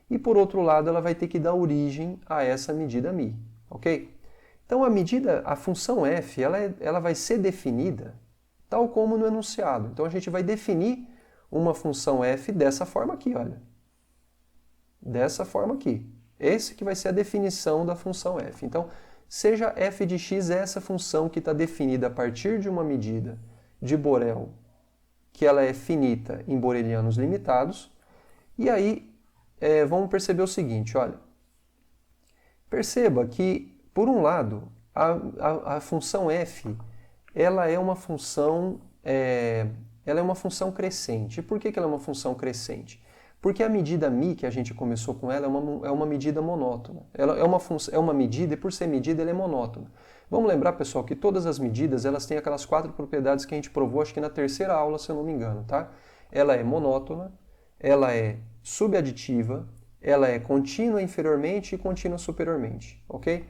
e, por outro lado, ela vai ter que dar origem a essa medida μ, ok? Então, a função f, ela vai ser definida tal como no enunciado. Então, a gente vai definir uma função f dessa forma aqui, olha. Dessa forma aqui. Esse que vai ser a definição da função f. Então, seja f de x essa função que está definida a partir de uma medida de Borel, que ela é finita em borelianos limitados. E aí, vamos perceber o seguinte, olha. Perceba que, por um lado, a função f, ela é uma função crescente. E por que ela é uma função crescente? Porque a medida μ, que a gente começou com ela, é uma medida monótona. Ela é uma medida, e por ser medida, ela é monótona. Vamos lembrar, pessoal, que todas as medidas elas têm aquelas 4 propriedades que a gente provou, acho que na terceira aula, se eu não me engano, tá? Ela é monótona, ela é subaditiva, ela é contínua inferiormente e contínua superiormente, ok?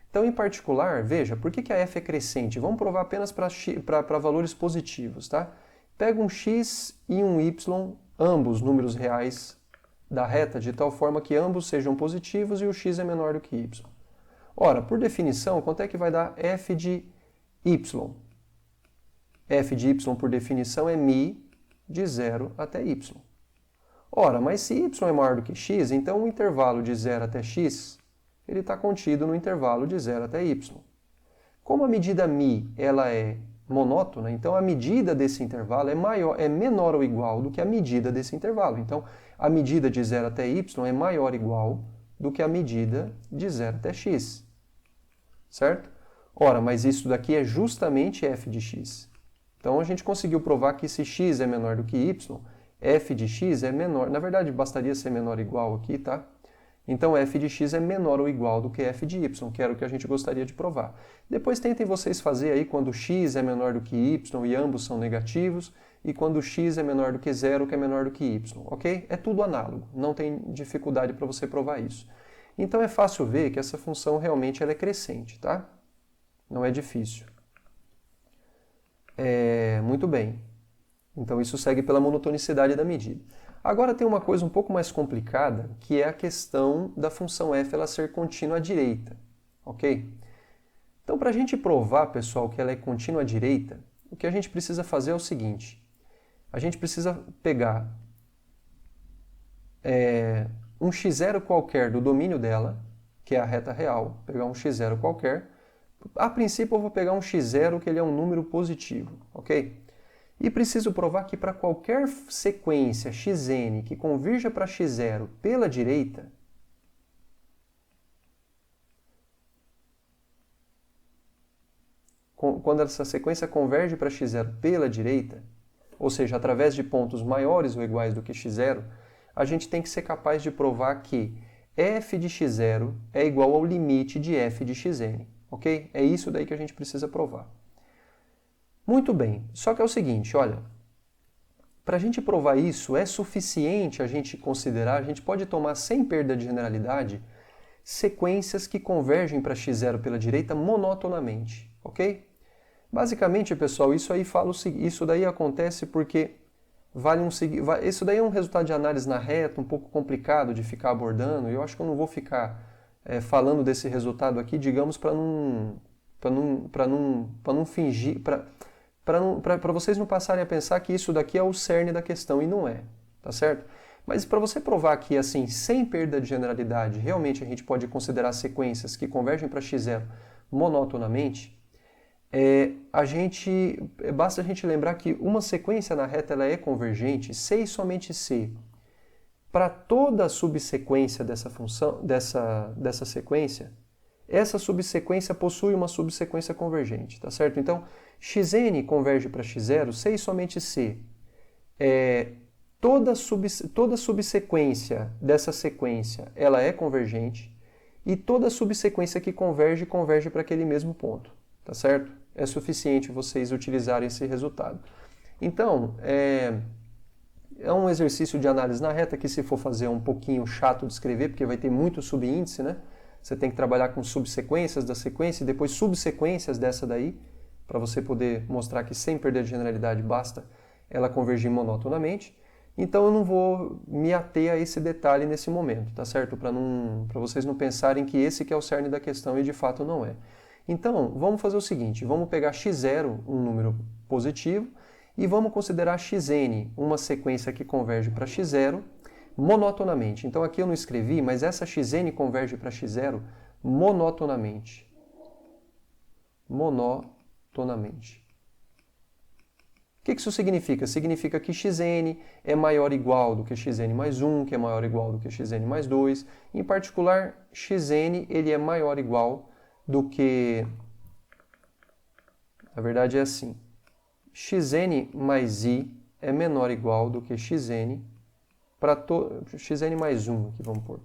Então, em particular, veja, por que a f é crescente? Vamos provar apenas para valores positivos, tá? Pega um x e um y, ambos números reais da reta, de tal forma que ambos sejam positivos e o x é menor do que y. Ora, por definição, quanto é que vai dar f de y? F de y, por definição, é μ de 0 até y. Ora, mas se y é maior do que x, então o intervalo de 0 até x, ele está contido no intervalo de 0 até y. Como a medida μ ela é monótona, então a medida desse intervalo é menor ou igual do que a medida desse intervalo. Então, a medida de 0 até y é maior ou igual do que a medida de 0 até x. Certo? Ora, mas isso daqui é justamente f de x. Então, a gente conseguiu provar que se x é menor do que y, f de x é menor. Na verdade, bastaria ser menor ou igual aqui, tá? Então, f de x é menor ou igual do que f de y, que era o que a gente gostaria de provar. Depois tentem vocês fazer aí quando x é menor do que y e ambos são negativos, e quando x é menor do que 0, que é menor do que y, ok? É tudo análogo, não tem dificuldade para você provar isso. Então, é fácil ver que essa função realmente ela é crescente, tá? Não é difícil. Muito bem. Então, isso segue pela monotonicidade da medida. Agora tem uma coisa um pouco mais complicada, que é a questão da função f ela ser contínua à direita, ok? Então, para a gente provar, pessoal, que ela é contínua à direita, o que a gente precisa fazer é o seguinte. A gente precisa pegar um x0 qualquer do domínio dela, que é a reta real, pegar um x0 qualquer. A princípio, eu vou pegar um x0 que ele é um número positivo, ok? E preciso provar que para qualquer sequência xn que convirja para x0 pela direita, quando essa sequência converge para x0 pela direita, ou seja, através de pontos maiores ou iguais do que x0, a gente tem que ser capaz de provar que f de x0 é igual ao limite de f de xn, ok? É isso daí que a gente precisa provar. Muito bem, só que é o seguinte, olha, para a gente provar isso, é suficiente a gente considerar, a gente pode tomar sem perda de generalidade, sequências que convergem para x0 pela direita monotonamente, ok? Basicamente, pessoal, isso daí acontece porque isso daí é um resultado de análise na reta, um pouco complicado de ficar abordando, e eu acho que eu não vou ficar falando desse resultado aqui, digamos, para não fingir, para para vocês não passarem a pensar que isso daqui é o cerne da questão, e não é, tá certo? Mas para você provar que, assim, sem perda de generalidade, realmente a gente pode considerar sequências que convergem para x0 monotonamente, basta a gente lembrar que uma sequência na reta ela é convergente se e somente se para toda a subsequência dessa função, dessa sequência, essa subsequência possui uma subsequência convergente, tá certo? Então, xn converge para x0 se e somente se toda subsequência dessa sequência ela é convergente e toda subsequência que converge para aquele mesmo ponto, tá certo? É suficiente vocês utilizarem esse resultado. Então, é um exercício de análise na reta que, se for fazer, é um pouquinho chato de escrever, porque vai ter muito subíndice, né? Você tem que trabalhar com subsequências da sequência e depois subsequências dessa daí, para você poder mostrar que, sem perder de generalidade, basta ela convergir monotonamente. Então eu não vou me ater a esse detalhe nesse momento, tá certo? Para vocês não pensarem que esse que é o cerne da questão e de fato não é. Então, vamos fazer o seguinte, vamos pegar x0, um número positivo, e vamos considerar xn uma sequência que converge para x0 monotonamente. Então aqui eu não escrevi, mas essa xn converge para x0 monotonamente. Monotonamente. O que isso significa? Significa que xn é maior ou igual do que xn mais 1, que é maior ou igual do que xn mais 2. Em particular, xn ele é maior ou igual do que... Na verdade é assim. Xn mais i é menor ou igual do que xn para xn mais 1, aqui vamos pôr.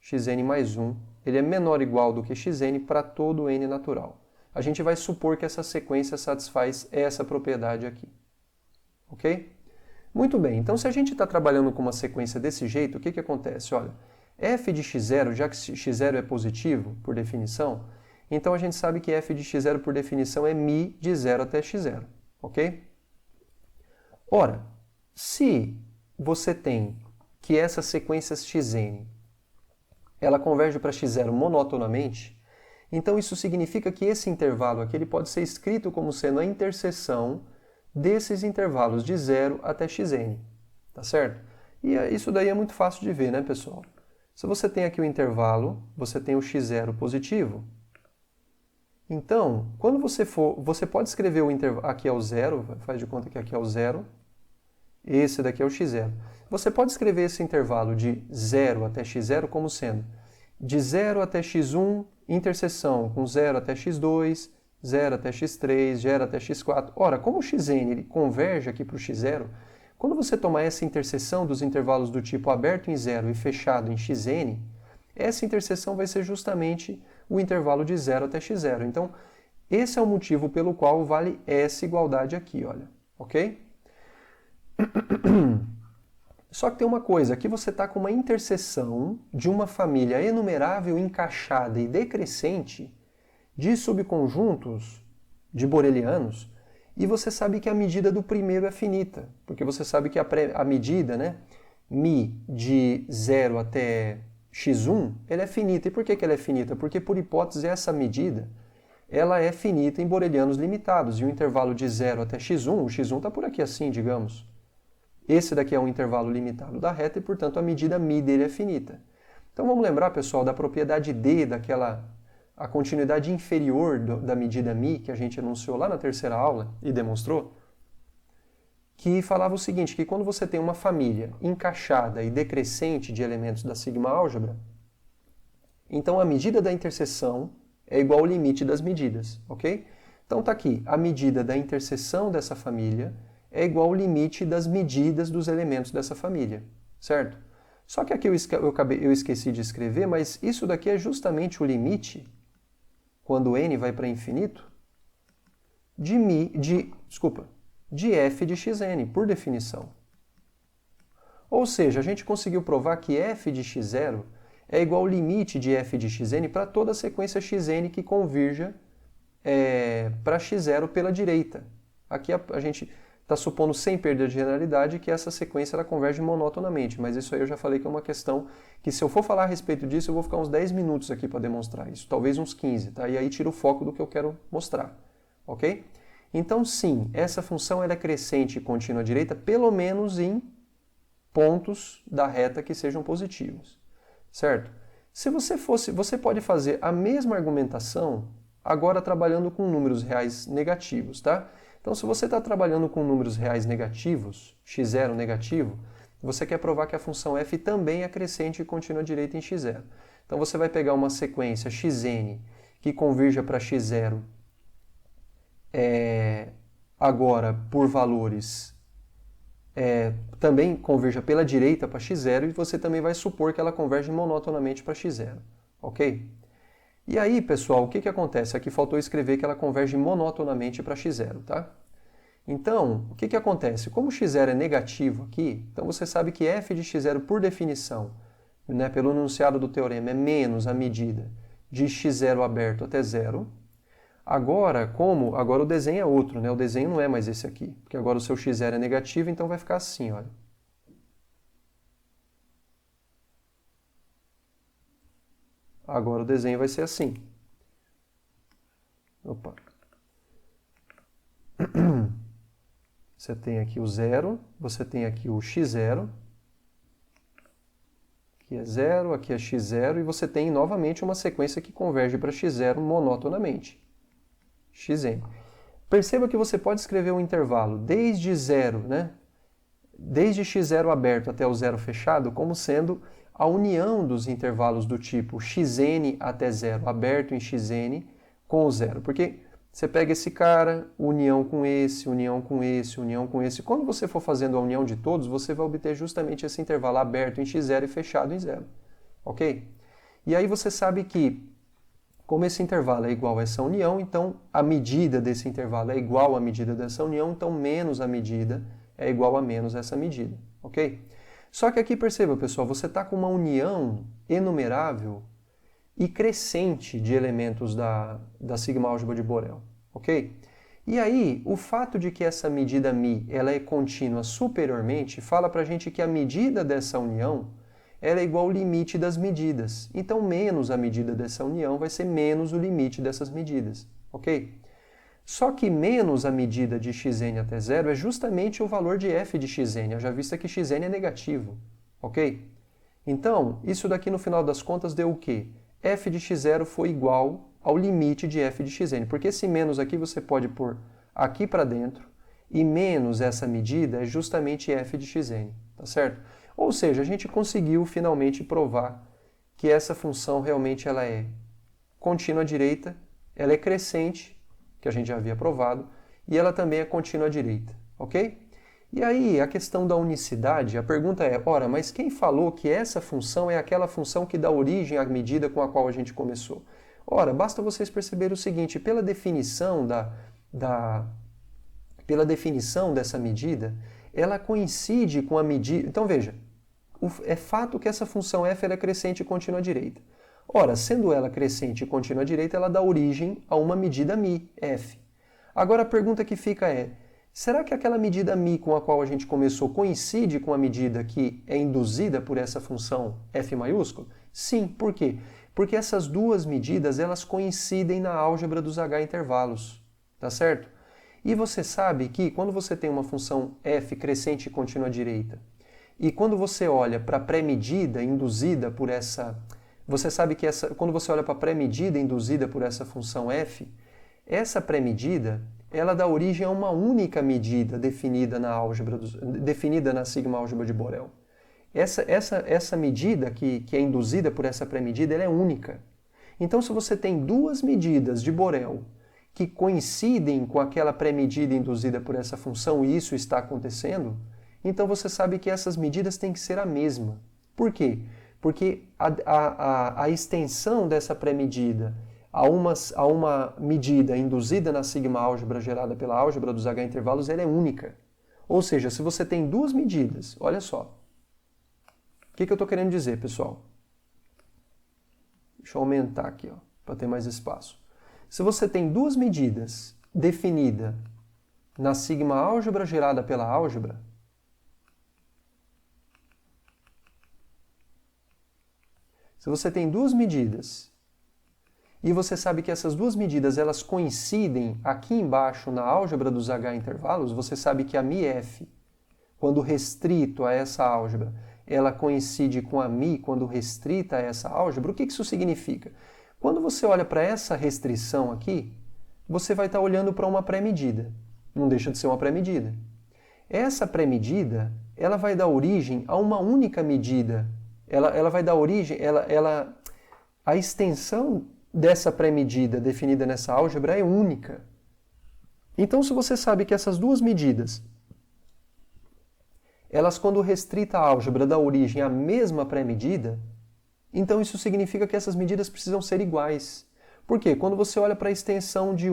Xn mais 1, ele é menor ou igual do que xn para todo n natural. A gente vai supor que essa sequência satisfaz essa propriedade aqui. Ok? Muito bem, então se a gente está trabalhando com uma sequência desse jeito, o que acontece? Olha, f de x0, já que x0 é positivo, por definição, então a gente sabe que f de x0 por definição é μ de 0 até x0, ok? Ora, se você tem que essa sequência xn, ela converge para x0 monotonamente, então isso significa que esse intervalo aqui ele pode ser escrito como sendo a interseção desses intervalos de 0 até xn, tá certo? E isso daí é muito fácil de ver, né, pessoal? Se você tem aqui o intervalo, você tem o x0 positivo. Então, quando você pode escrever o intervalo, aqui é o 0, faz de conta que aqui é o 0, esse daqui é o x0. Você pode escrever esse intervalo de 0 até x0 como sendo de 0 até x1, interseção com 0 até x2, 0 até x3, 0 até x4. Ora, como o xn ele converge aqui para o x0, quando você tomar essa interseção dos intervalos do tipo aberto em 0 e fechado em xn, essa interseção vai ser justamente o intervalo de 0 até x0. Então, esse é o motivo pelo qual vale essa igualdade aqui, olha, ok? Só que tem uma coisa, aqui você está com uma interseção de uma família enumerável, encaixada e decrescente de subconjuntos de borelianos, e você sabe que a medida do primeiro é finita, porque você sabe que a medida, né, μ de 0 até x1, ela é finita. E por que ela é finita? Porque, por hipótese, essa medida ela é finita em borelianos limitados, e o intervalo de 0 até x1, o x1 está por aqui assim, digamos. Esse daqui é um intervalo limitado da reta e, portanto, a medida μ dele é finita. Então vamos lembrar, pessoal, da propriedade D, a continuidade inferior da medida μ, que a gente enunciou lá na terceira aula e demonstrou, que falava o seguinte, que quando você tem uma família encaixada e decrescente de elementos da sigma álgebra, então a medida da interseção é igual ao limite das medidas, ok? Então está aqui, a medida da interseção dessa família é igual ao limite das medidas dos elementos dessa família, certo? Só que aqui eu esqueci de escrever, mas isso daqui é justamente o limite, quando n vai para infinito, de f de xn, por definição. Ou seja, a gente conseguiu provar que f de x0 é igual ao limite de f de xn para toda a sequência xn que convirja para x0 pela direita. Aqui a gente está supondo, sem perder de generalidade, que essa sequência ela converge monotonamente, mas isso aí eu já falei que é uma questão que, se eu for falar a respeito disso, eu vou ficar uns 10 minutos aqui para demonstrar isso, talvez uns 15, tá? E aí tira o foco do que eu quero mostrar, ok? Então, sim, essa função ela é crescente e contínua direita, pelo menos em pontos da reta que sejam positivos, certo? Se você pode fazer a mesma argumentação agora trabalhando com números reais negativos, tá? Então, se você está trabalhando com números reais negativos, x0 negativo, você quer provar que a função f também é crescente e contínua direita em x0. Então, você vai pegar uma sequência xn que convirja para x0 agora por valores também converja pela direita para x0 e você também vai supor que ela converge monotonamente para x0, ok? E aí, pessoal, o que acontece? Aqui faltou escrever que ela converge monotonamente para x0, tá? Então, o que acontece? Como x0 é negativo aqui, então você sabe que f de x0, por definição, né, pelo enunciado do teorema, é menos a medida de x0 aberto até zero. Agora o desenho é outro, né? O desenho não é mais esse aqui, porque agora o seu x0 é negativo, então vai ficar assim, olha. Agora o desenho vai ser assim. Opa. Você tem aqui o zero, você tem aqui o x0, aqui é zero, aqui é x0, e você tem novamente uma sequência que converge para x0 monotonamente, xn. Perceba que você pode escrever um intervalo desde zero, né? Desde x0 aberto até o zero fechado, como sendo a união dos intervalos do tipo xn até zero aberto em xn com o zero. Porque você pega esse cara, união com esse, união com esse, união com esse. Quando você for fazendo a união de todos, você vai obter justamente esse intervalo aberto em x0 e fechado em zero. Ok? E aí você sabe que, como esse intervalo é igual a essa união, então a medida desse intervalo é igual à medida dessa união, então menos a medida é igual a menos essa medida, ok? Só que aqui perceba, pessoal, você está com uma união enumerável e crescente de elementos da sigma-álgebra de Borel, ok? E aí, o fato de que essa medida μ ela é contínua superiormente fala para a gente que a medida dessa união ela é igual ao limite das medidas. Então, menos a medida dessa união vai ser menos o limite dessas medidas, ok? Só que menos a medida de xn até zero é justamente o valor de f de xn, já vista que xn é negativo, ok? Então, isso daqui no final das contas deu o quê? F de x0 foi igual ao limite de f de xn, porque esse menos aqui você pode pôr aqui para dentro, e menos essa medida é justamente f de xn, tá certo? Ou seja, a gente conseguiu finalmente provar que essa função realmente ela é contínua direita, ela é crescente, que a gente já havia provado, e ela também é contínua direita, ok? E aí, a questão da unicidade, a pergunta é, ora, mas quem falou que essa função é aquela função que dá origem à medida com a qual a gente começou? Ora, basta vocês perceberem o seguinte, pela definição pela definição dessa medida, ela coincide com a medida... Então, veja, é fato que essa função f ela é crescente e contínua direita. Ora, sendo ela crescente e contínua direita, ela dá origem a uma medida μ, f. Agora a pergunta que fica é, será que aquela medida μ com a qual a gente começou coincide com a medida que é induzida por essa função f maiúsculo? Sim, por quê? Porque essas duas medidas elas coincidem na álgebra dos H-intervalos, tá certo? E você sabe que quando você tem uma função f crescente e contínua direita, e quando você olha para a pré-medida induzida por essa... Você sabe que quando você olha para a pré-medida induzida por essa função f, essa pré-medida ela dá origem a uma única medida definida na sigma-álgebra de Borel. Essa medida que é induzida por essa pré-medida ela é única. Então, se você tem duas medidas de Borel que coincidem com aquela pré-medida induzida por essa função e isso está acontecendo, então você sabe que essas medidas têm que ser a mesma. Por quê? Porque a extensão dessa pré-medida a uma medida induzida na sigma-álgebra gerada pela álgebra dos H-intervalos, ela é única. Ou seja, se você tem duas medidas, olha só. O que eu estou querendo dizer, pessoal? Deixa eu aumentar aqui, para ter mais espaço. Se você tem duas medidas definidas na sigma-álgebra gerada pela álgebra, se você tem duas medidas e você sabe que essas duas medidas elas coincidem aqui embaixo na álgebra dos H intervalos, você sabe que a μf, quando restrito a essa álgebra, ela coincide com a μ quando restrita a essa álgebra. O que isso significa? Quando você olha para essa restrição aqui, você vai estar olhando para uma pré-medida. Não deixa de ser uma pré-medida. Essa pré-medida, ela vai dar origem a uma única medida. Ela vai dar origem, a extensão dessa pré-medida definida nessa álgebra é única. Então, se você sabe que essas duas medidas, elas, quando restrita a álgebra, dão origem à mesma pré-medida, então isso significa que essas medidas precisam ser iguais. Por quê? Quando você olha para a extensão de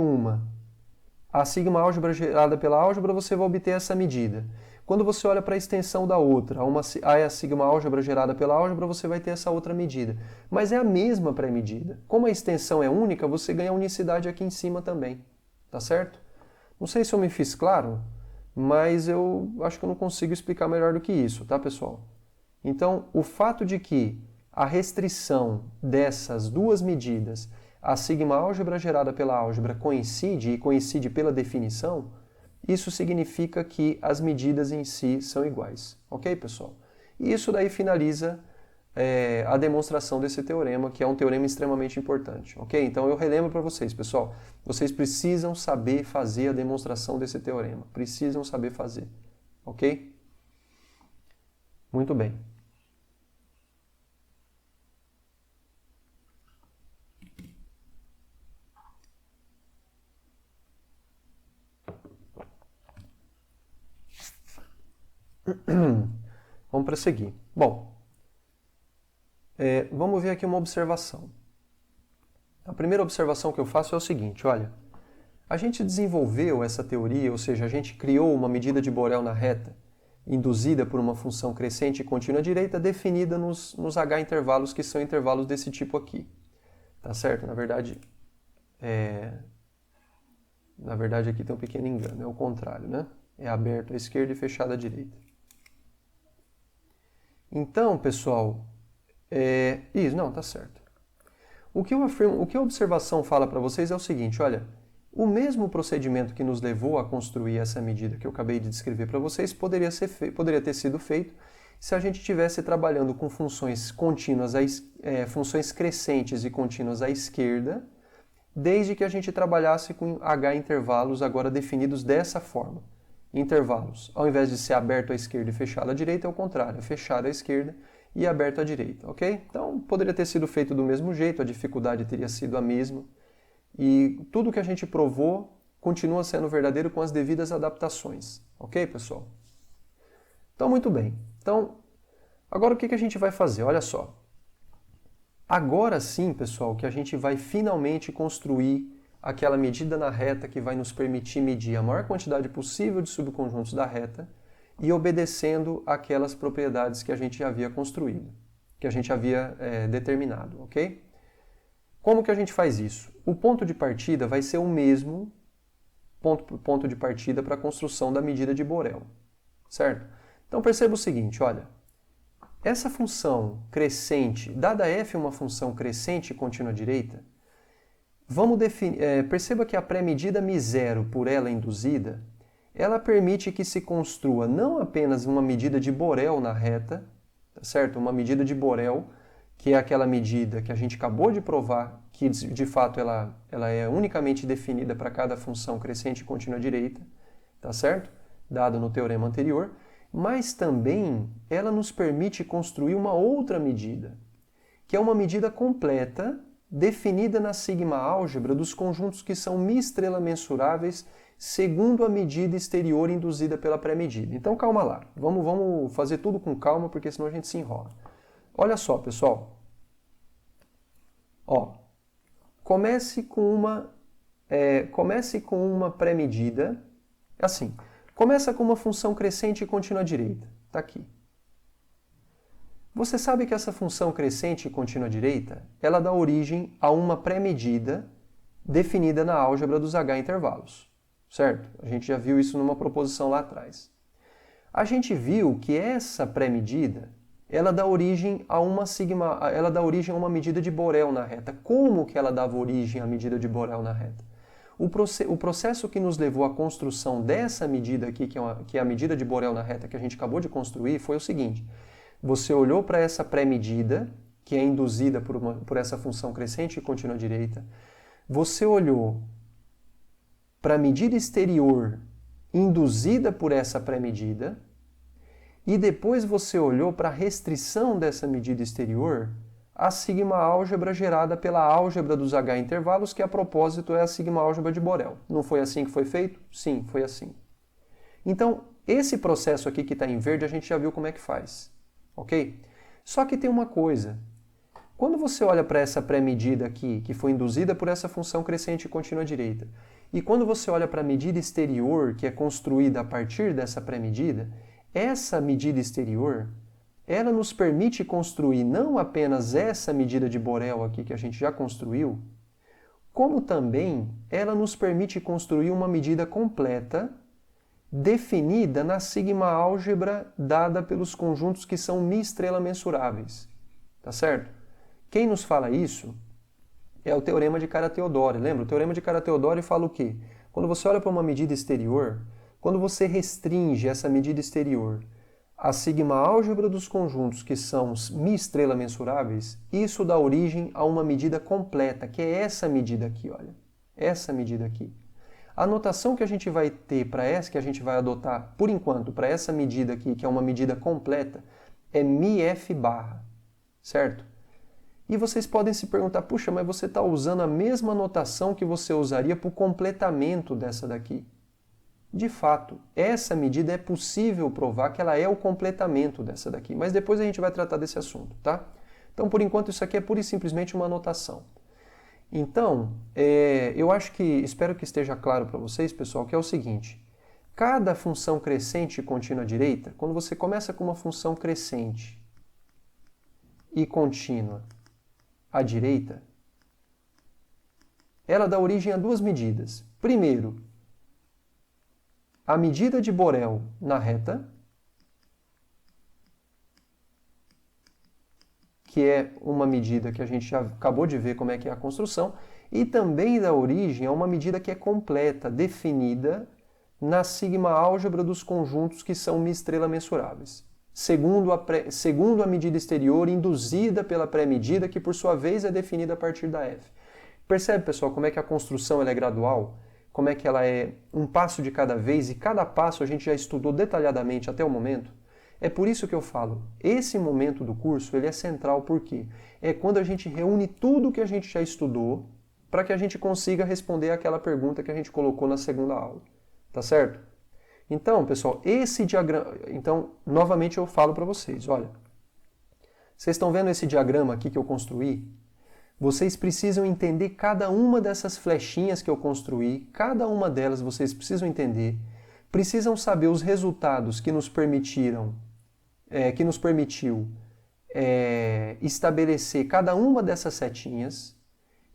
a sigma álgebra gerada pela álgebra, você vai obter essa medida. Quando você olha para a extensão da outra, a sigma álgebra gerada pela álgebra, você vai ter essa outra medida. Mas é a mesma pré-medida. Como a extensão é única, você ganha unicidade aqui em cima também. Tá certo? Não sei se eu me fiz claro, mas eu acho que eu não consigo explicar melhor do que isso, tá, pessoal? Então, o fato de que a restrição dessas duas medidas, a sigma álgebra gerada pela álgebra coincide, e coincide pela definição, isso significa que as medidas em si são iguais. Ok, pessoal? E isso daí finaliza a demonstração desse teorema, que é um teorema extremamente importante. Ok? Então eu relembro para vocês, pessoal, vocês precisam saber fazer a demonstração desse teorema. Precisam saber fazer. Ok? Muito bem. Vamos prosseguir. Bom, vamos ver aqui uma observação. A primeira observação que eu faço é o seguinte, olha, a gente desenvolveu essa teoria, ou seja, a gente criou uma medida de Borel na reta, induzida por uma função crescente e contínua direita, definida nos H intervalos, que são intervalos desse tipo aqui. Tá certo? Na verdade aqui tem um pequeno engano, é o contrário, né? É aberto à esquerda e fechado à direita. Então, pessoal, isso, não, tá certo. O que a observação fala para vocês é o seguinte, olha, o mesmo procedimento que nos levou a construir essa medida que eu acabei de descrever para vocês poderia ter sido feito se a gente estivesse trabalhando com funções contínuas, funções crescentes e contínuas à esquerda, desde que a gente trabalhasse com H intervalos agora definidos dessa forma. Intervalos, ao invés de ser aberto à esquerda e fechado à direita, é o contrário, é fechado à esquerda e aberto à direita, ok? Então, poderia ter sido feito do mesmo jeito, a dificuldade teria sido a mesma, e tudo que a gente provou continua sendo verdadeiro com as devidas adaptações, ok, pessoal? Então, muito bem. Então, agora o que a gente vai fazer? Olha só. Agora sim, pessoal, que a gente vai finalmente construir aquela medida na reta que vai nos permitir medir a maior quantidade possível de subconjuntos da reta e obedecendo aquelas propriedades que a gente havia construído, que a gente havia determinado, ok? Como que a gente faz isso? O ponto de partida vai ser o mesmo ponto de partida para a construção da medida de Borel, certo? Então perceba o seguinte, olha, essa função crescente, dada f uma função crescente e contínua direita, perceba que a pré-medida μ0 por ela induzida, ela permite que se construa não apenas uma medida de Borel na reta, tá certo? Uma medida de Borel, que é aquela medida que a gente acabou de provar, que de fato ela é unicamente definida para cada função crescente e contínua direita, tá certo? Dado no teorema anterior, mas também ela nos permite construir uma outra medida, que é uma medida completa, definida na sigma álgebra dos conjuntos que são μ' mensuráveis segundo a medida exterior induzida pela pré-medida. Então calma lá, vamos fazer tudo com calma, porque senão a gente se enrola. Olha só, pessoal. Ó, comece com uma pré-medida, assim, começa com uma função crescente e contínua direita, tá aqui. Você sabe que essa função crescente e contínua direita, ela dá origem a uma pré-medida definida na álgebra dos H intervalos, certo? A gente já viu isso numa proposição lá atrás. A gente viu que essa pré-medida, ela dá origem a uma sigma, ela dá origem a uma medida de Borel na reta. Como que ela dava origem à medida de Borel na reta? O processo que nos levou à construção dessa medida aqui, que é a medida de Borel na reta que a gente acabou de construir, foi o seguinte. Você olhou para essa pré-medida, que é induzida por essa função crescente e contínua direita. Você olhou para a medida exterior induzida por essa pré-medida. E depois você olhou para a restrição dessa medida exterior, a sigma-álgebra gerada pela álgebra dos H intervalos, que a propósito é a sigma-álgebra de Borel. Não foi assim que foi feito? Sim, foi assim. Então, esse processo aqui que está em verde, a gente já viu como é que faz. Ok? Só que tem uma coisa. Quando você olha para essa pré-medida aqui, que foi induzida por essa função crescente e contínua direita, e quando você olha para a medida exterior, que é construída a partir dessa pré-medida, essa medida exterior, ela nos permite construir não apenas essa medida de Borel aqui que a gente já construiu, como também ela nos permite construir uma medida completa definida na sigma-álgebra dada pelos conjuntos que são mi-estrela mensuráveis. Tá certo? Quem nos fala isso é o teorema de Kara-Teodori. Lembra? O teorema de Kara-Teodori fala o quê? Quando você olha para uma medida exterior, quando você restringe essa medida exterior à sigma-álgebra dos conjuntos que são mi-estrela mensuráveis, isso dá origem a uma medida completa, que é essa medida aqui, olha. Essa medida aqui. A notação que a gente vai ter para essa, que a gente vai adotar, por enquanto, para essa medida aqui, que é uma medida completa, é mi-f barra, certo? E vocês podem se perguntar, puxa, mas você está usando a mesma notação que você usaria para o completamento dessa daqui. De fato, essa medida é possível provar que ela é o completamento dessa daqui, mas depois a gente vai tratar desse assunto, tá? Então, por enquanto, isso aqui é pura e simplesmente uma anotação. Então, eu acho que, espero que esteja claro para vocês, pessoal, que é o seguinte. Cada função crescente e contínua direita, quando você começa com uma função crescente e contínua à direita, ela dá origem a duas medidas. Primeiro, a medida de Borel na reta, que é uma medida que a gente já acabou de ver como é que é a construção, e também dá origem a uma medida que é completa, definida na sigma-álgebra dos conjuntos que são mi-estrela mensuráveis, segundo a medida exterior induzida pela pré-medida, que por sua vez é definida a partir da f. Percebe, pessoal, como é que a construção ela é gradual? Como é que ela é um passo de cada vez, e cada passo a gente já estudou detalhadamente até o momento? É por isso que eu falo, esse momento do curso ele é central, porque é quando a gente reúne tudo que a gente já estudou para que a gente consiga responder aquela pergunta que a gente colocou na segunda aula. Tá certo? Então, pessoal, esse diagrama... Então, novamente eu falo para vocês, olha, vocês estão vendo esse diagrama aqui que eu construí? Vocês precisam entender cada uma dessas flechinhas que eu construí, cada uma delas vocês precisam entender, precisam saber os resultados que nos permitiu estabelecer cada uma dessas setinhas,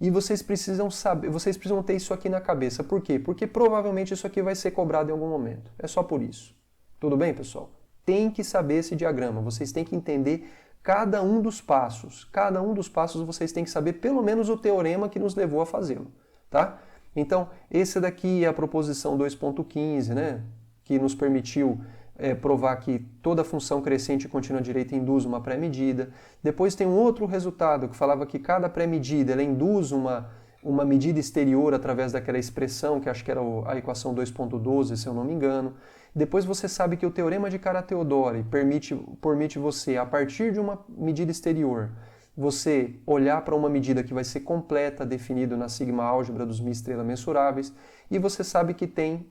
e vocês precisam saber, vocês precisam ter isso aqui na cabeça. Por quê? Porque provavelmente isso aqui vai ser cobrado em algum momento. É só por isso. Tudo bem, pessoal? Tem que saber esse diagrama, vocês têm que entender cada um dos passos. Cada um dos passos vocês têm que saber pelo menos o teorema que nos levou a fazê-lo, tá? Então, esse daqui é a proposição 2.15, né? Que nos permitiu provar que toda função crescente e contínua direita induz uma pré-medida. Depois tem um outro resultado que falava que cada pré-medida ela induz uma medida exterior através daquela expressão, que acho que era a equação 2.12, se eu não me engano. Depois você sabe que o teorema de Kara-Teodori permite você, a partir de uma medida exterior, você olhar para uma medida que vai ser completa, definido na sigma-álgebra dos mi-estrela mensuráveis, e você sabe que tem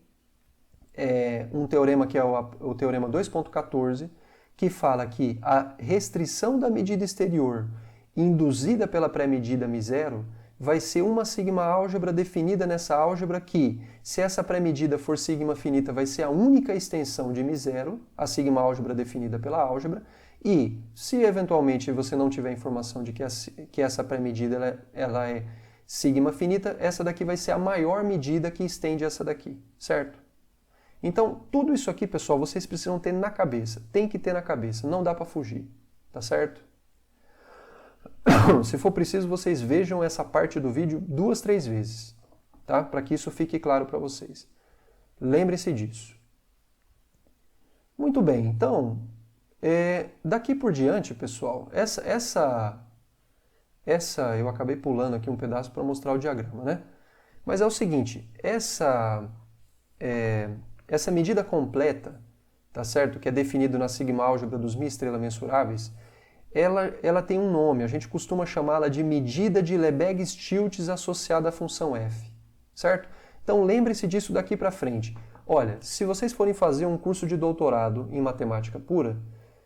um teorema que é o teorema 2.14, que fala que a restrição da medida exterior induzida pela pré-medida μ0 vai ser uma sigma-álgebra definida nessa álgebra que, se essa pré-medida for sigma finita, vai ser a única extensão de μ0, a sigma-álgebra definida pela álgebra, e se eventualmente você não tiver informação de que essa pré-medida ela é sigma finita, essa daqui vai ser a maior medida que estende essa daqui, certo? Então, tudo isso aqui, pessoal, vocês precisam ter na cabeça. Tem que ter na cabeça, não dá para fugir. tá certo? Se for preciso, vocês vejam essa parte do vídeo 2, 3 vezes, tá? Para que isso fique claro para vocês. Lembrem-se disso. Muito bem, então, daqui por diante, pessoal, eu acabei pulando aqui um pedaço para mostrar o diagrama, né? Mas é o seguinte, essa medida completa, tá certo? Que é definido na sigma-álgebra dos mi-estrela mensuráveis, ela tem um nome, a gente costuma chamá-la de medida de Lebesgue-Stieltjes associada à função f, certo? Então lembre-se disso daqui para frente. Olha, se vocês forem fazer um curso de doutorado em matemática pura,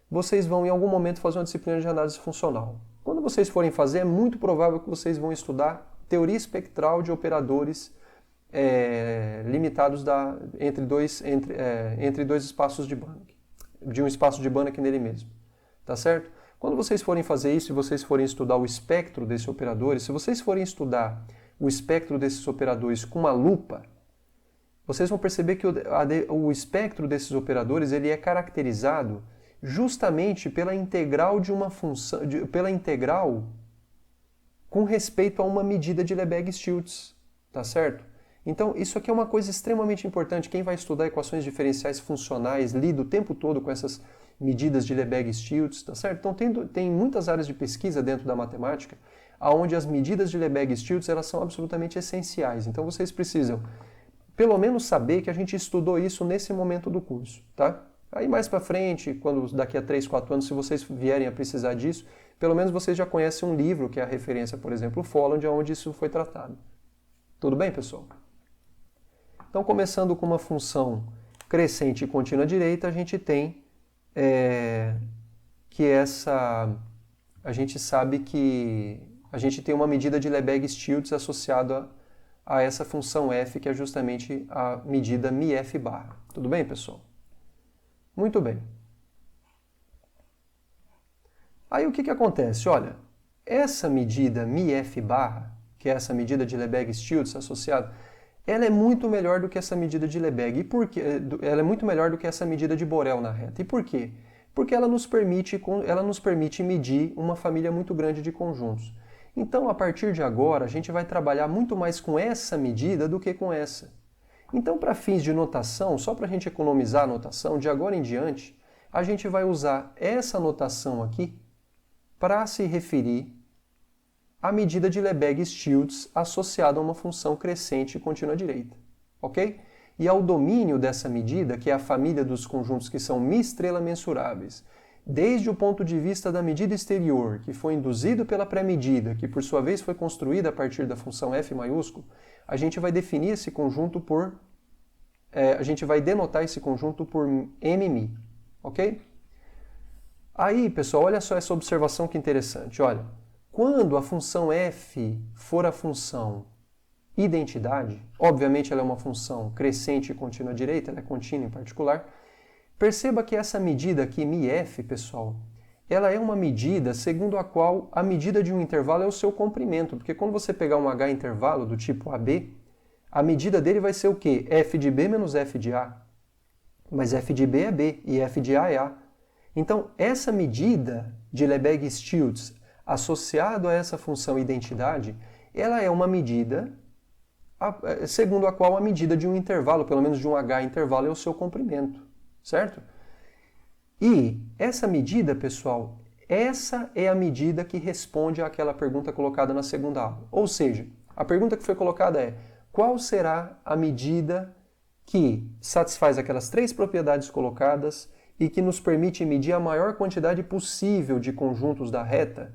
vocês vão em algum momento fazer uma disciplina de análise funcional. Quando vocês forem fazer, é muito provável que vocês vão estudar teoria espectral de operadores limitados entre dois espaços de Banach, de um espaço de Banach nele mesmo, tá certo? Quando vocês forem fazer isso e vocês forem estudar o espectro desses operadores, se vocês forem estudar o espectro desses operadores com uma lupa, vocês vão perceber que o espectro desses operadores ele é caracterizado justamente pela integral de uma função, pela integral com respeito a uma medida de Lebesgue-Stieltjes, tá certo? Então, isso aqui é uma coisa extremamente importante. Quem vai estudar equações diferenciais funcionais lida o tempo todo com essas medidas de Lebesgue-Stieltjes, tá certo? Então, tem muitas áreas de pesquisa dentro da matemática onde as medidas de Lebesgue-Stieltjes elas são absolutamente essenciais. Então, vocês precisam, pelo menos, saber que a gente estudou isso nesse momento do curso, tá? Aí, mais para frente, quando daqui a 3, 4 anos, se vocês vierem a precisar disso, pelo menos vocês já conhecem um livro, que é a referência, por exemplo, o Folland, onde isso foi tratado. Tudo bem, pessoal? Então, começando com uma função crescente e contínua direita, a gente tem a gente sabe que a gente tem uma medida de Lebesgue-Stieltjes associada a essa função f, que é justamente a medida μf barra. Tudo bem, pessoal? Muito bem. Aí o que acontece? Olha, essa medida μf barra, que é essa medida de Lebesgue-Stieltjes associada, ela é muito melhor do que essa medida de Lebesgue. E por quê? Ela é muito melhor do que essa medida de Borel na reta. E por quê? Porque ela nos permite medir uma família muito grande de conjuntos. Então, a partir de agora, a gente vai trabalhar muito mais com essa medida do que com essa. Então, para fins de notação, só para a gente economizar a notação, de agora em diante, a gente vai usar essa notação aqui para se referir à medida de Lebesgue-Stieltjes associada a uma função crescente e contínua direita, ok? E ao domínio dessa medida, que é a família dos conjuntos que são mi-estrela mensuráveis, desde o ponto de vista da medida exterior, que foi induzido pela pré-medida, que por sua vez foi construída a partir da função f maiúsculo, a gente vai definir esse conjunto a gente vai denotar esse conjunto por mmi, ok? Aí, pessoal, olha só essa observação que interessante. Olha, quando a função f for a função identidade, obviamente ela é uma função crescente e contínua direita, ela é contínua em particular, perceba que essa medida aqui, μf, pessoal, ela é uma medida segundo a qual a medida de um intervalo é o seu comprimento, porque quando você pegar um H intervalo do tipo AB, a medida dele vai ser o quê? F de B menos F de A. Mas F de B é B e F de A é A. Então, essa medida de Lebesgue-Stieltjes associado a essa função identidade, ela é uma medida segundo a qual a medida de um intervalo, pelo menos de um H intervalo, é o seu comprimento, certo? E essa medida, pessoal, essa é a medida que responde àquela pergunta colocada na segunda aula. Ou seja, a pergunta que foi colocada é: qual será a medida que satisfaz aquelas 3 propriedades colocadas e que nos permite medir a maior quantidade possível de conjuntos da reta,